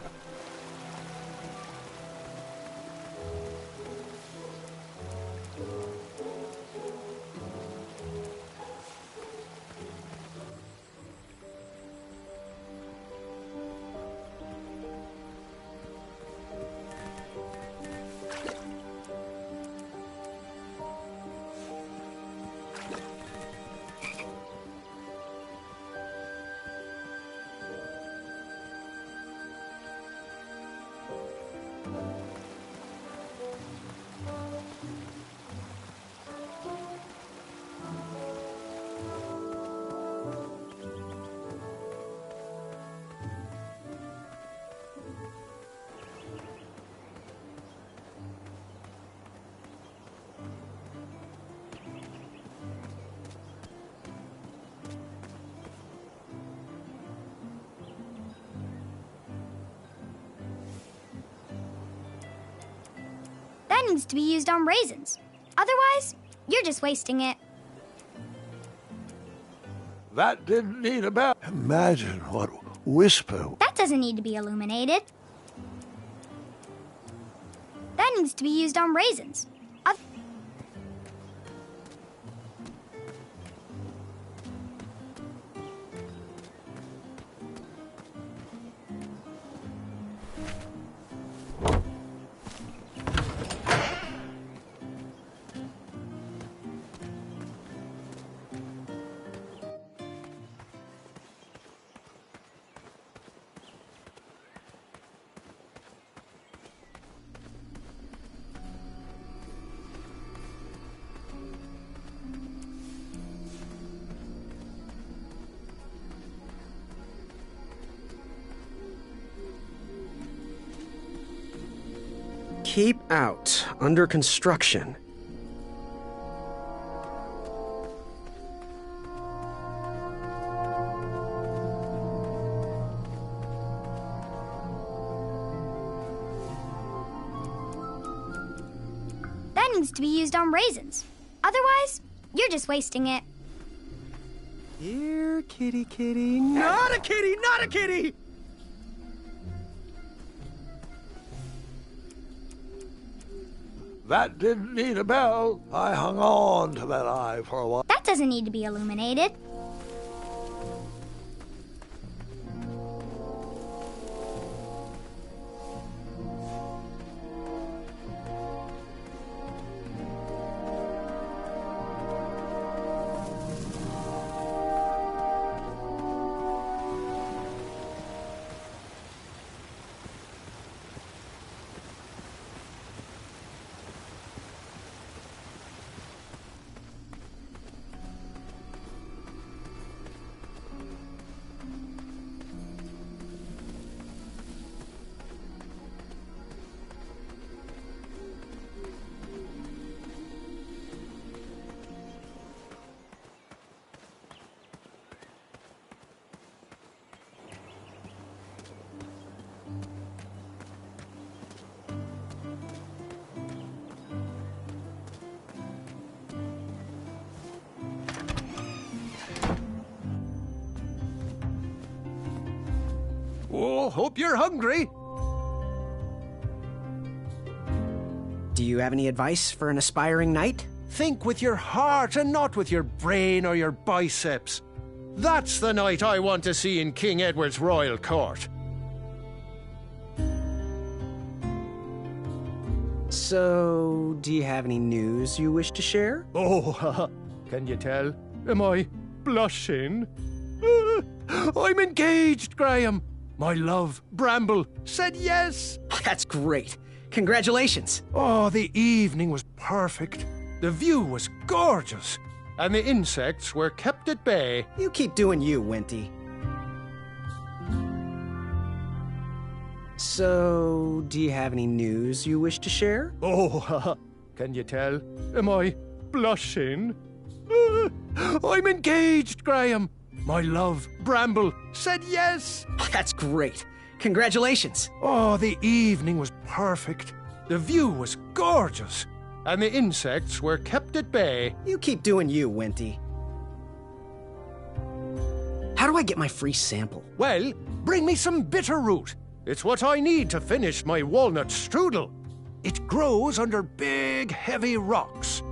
That needs to be used on raisins. Otherwise, you're just wasting it. That didn't need a bell. Imagine what whisper. That doesn't need to be illuminated. That needs to be used on raisins. Keep out. Under construction. That needs to be used on raisins. Otherwise, you're just wasting it. Here, kitty kitty. Not a kitty! Not a kitty! That didn't need a bell. I hung on to that eye for a while. That doesn't need to be illuminated. Oh, hope you're hungry. Do you have any advice for an aspiring knight? Think with your heart and not with your brain or your biceps. That's the knight I want to see in King Edward's royal court. So, do you have any news you wish to share? Oh, can you tell? Am I blushing? I'm engaged, Graham. My love, Bramble, said yes. That's great. Congratulations. Oh, the evening was perfect. The view was gorgeous. And the insects were kept at bay. You keep doing you, Winty. So, do you have any news you wish to share? Oh, can you tell? Am I blushing? I'm engaged, Graham. My love, Bramble, said yes. That's great. Congratulations. Oh, the evening was perfect. The view was gorgeous. And the insects were kept at bay. You keep doing you, Winty. How do I get my free sample? Well, bring me some bitter root. It's what I need to finish my walnut strudel. It grows under big, heavy rocks.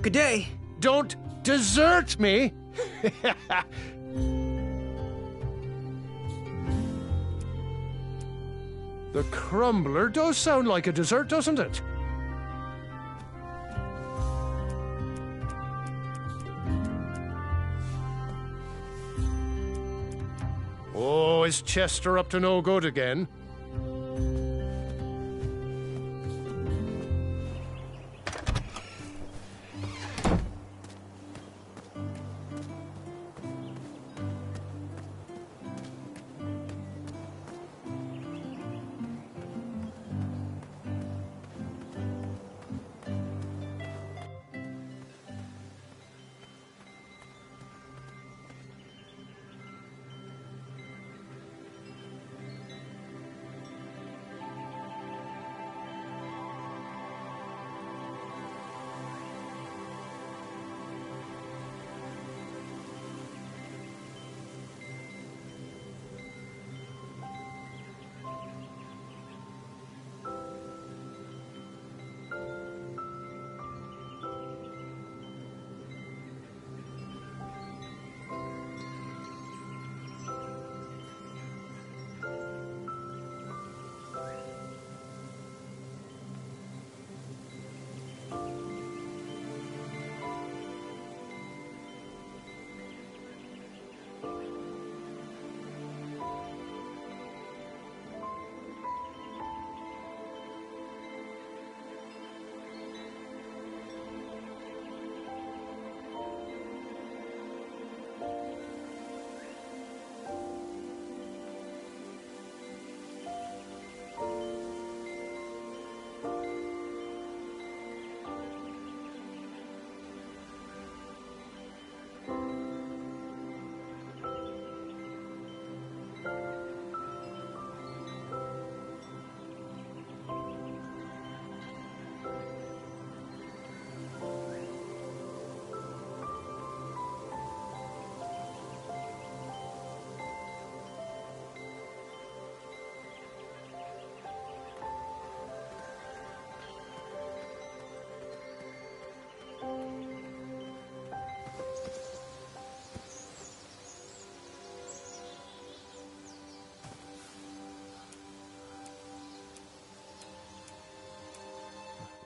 Good day. Don't desert me. The crumbler does sound like a dessert, doesn't it? Oh, is Chester up to no good again?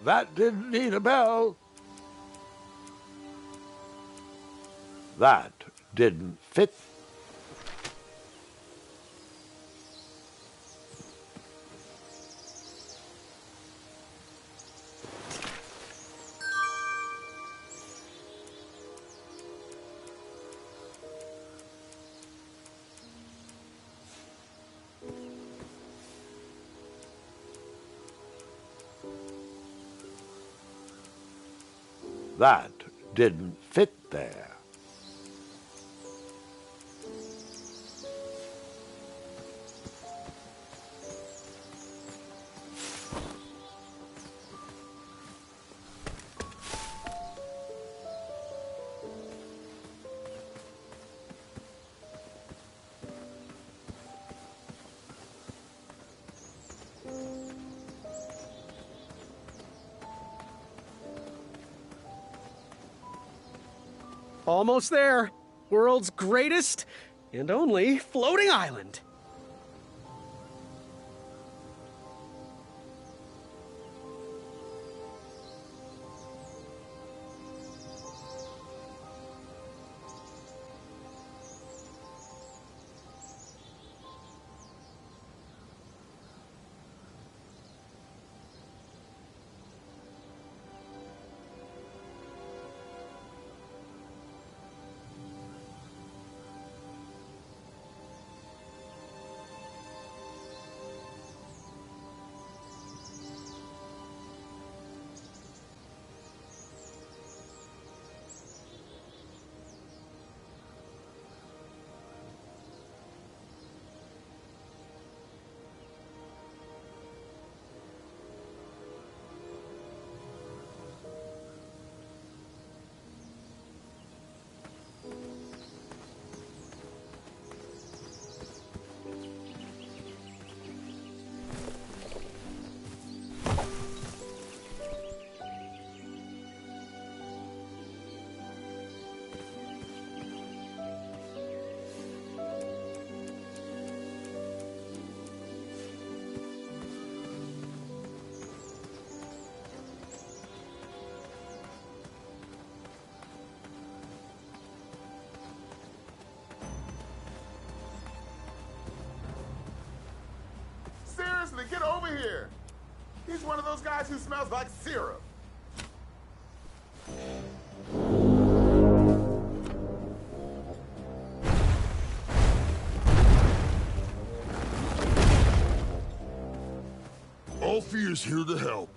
That didn't need a bell. That didn't fit. That didn't fit there. Almost there. World's greatest and only floating island. Seriously, get over here. He's one of those guys who smells like syrup. Alfie is here to help.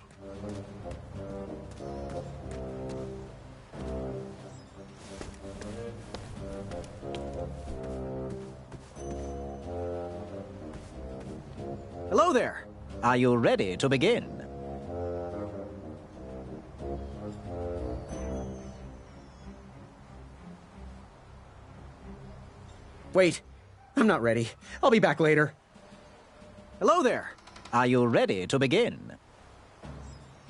Hello there. Are you ready to begin? Wait, I'm not ready. I'll be back later. Hello there. Are you ready to begin?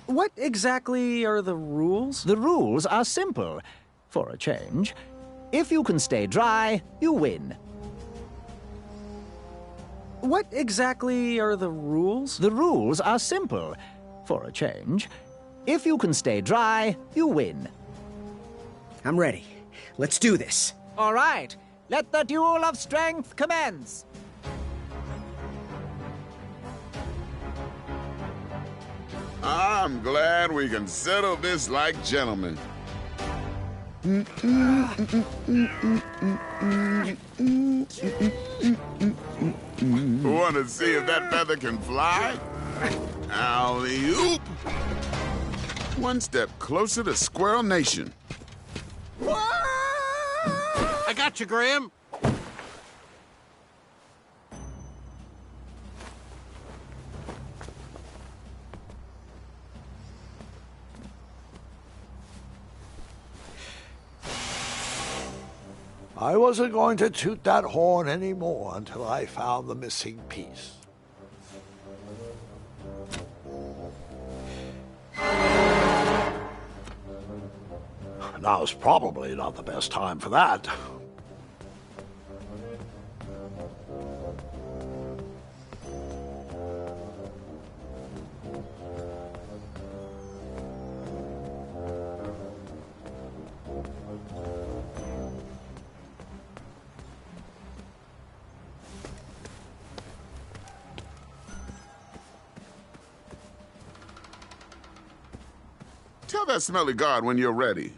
What exactly are the rules? The rules are simple. For a change, if you can stay dry, you win. What exactly are the rules? The rules are simple. For a change, if you can stay dry, you win. I'm ready. Let's do this. All right. Let the duel of strength commence. I'm glad we can settle this like gentlemen. Want to see if that feather can fly? Alley-oop! One step closer to Squirrel Nation. I got you, Graham. I wasn't going to toot that horn anymore until I found the missing piece. Now's probably not the best time for that. Tell that smelly guard when you're ready.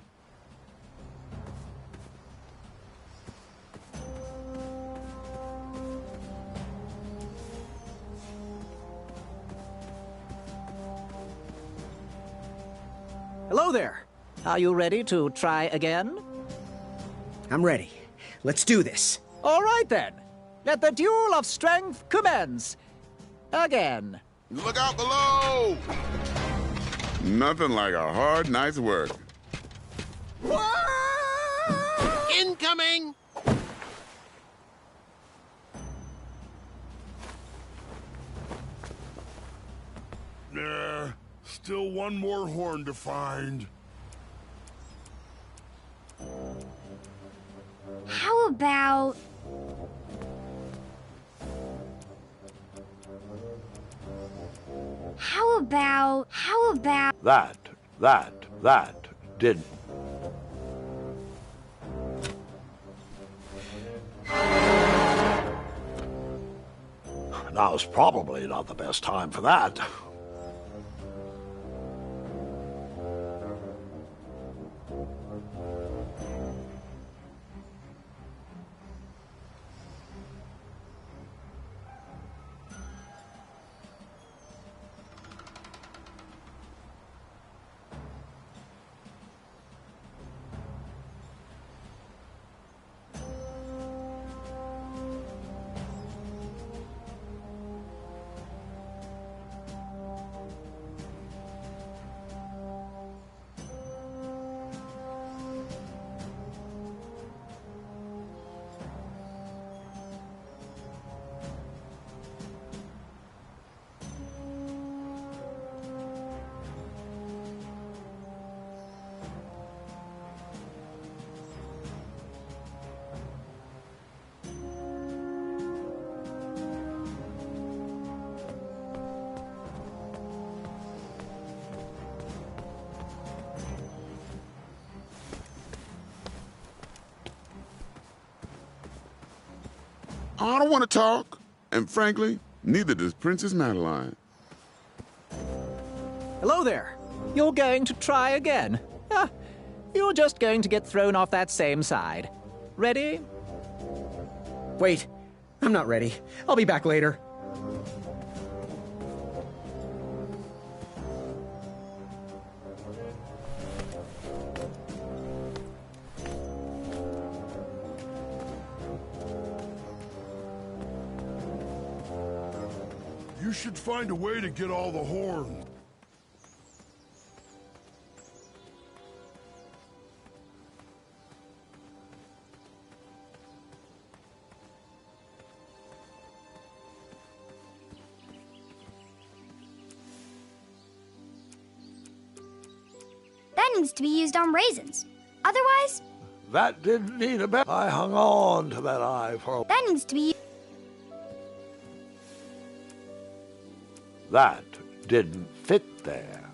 Hello there. Are you ready to try again? I'm ready. Let's do this. All right, then. Let the duel of strength commence. Again. Look out below! Nothing like a hard night's work. Incoming! Nah, still one more horn to find. How about... How about... That didn't. Now's probably not the best time for that. I don't want to talk, and frankly, neither does Princess Madeline. Hello there. You're going to try again. Ah, you're just going to get thrown off that same side. Ready? Wait, I'm not ready. I'll be back later. You should find a way to get all the horn. That needs to be used on raisins. Otherwise... That didn't need a bet. I hung on to that eye for a... That needs to be... That didn't fit there.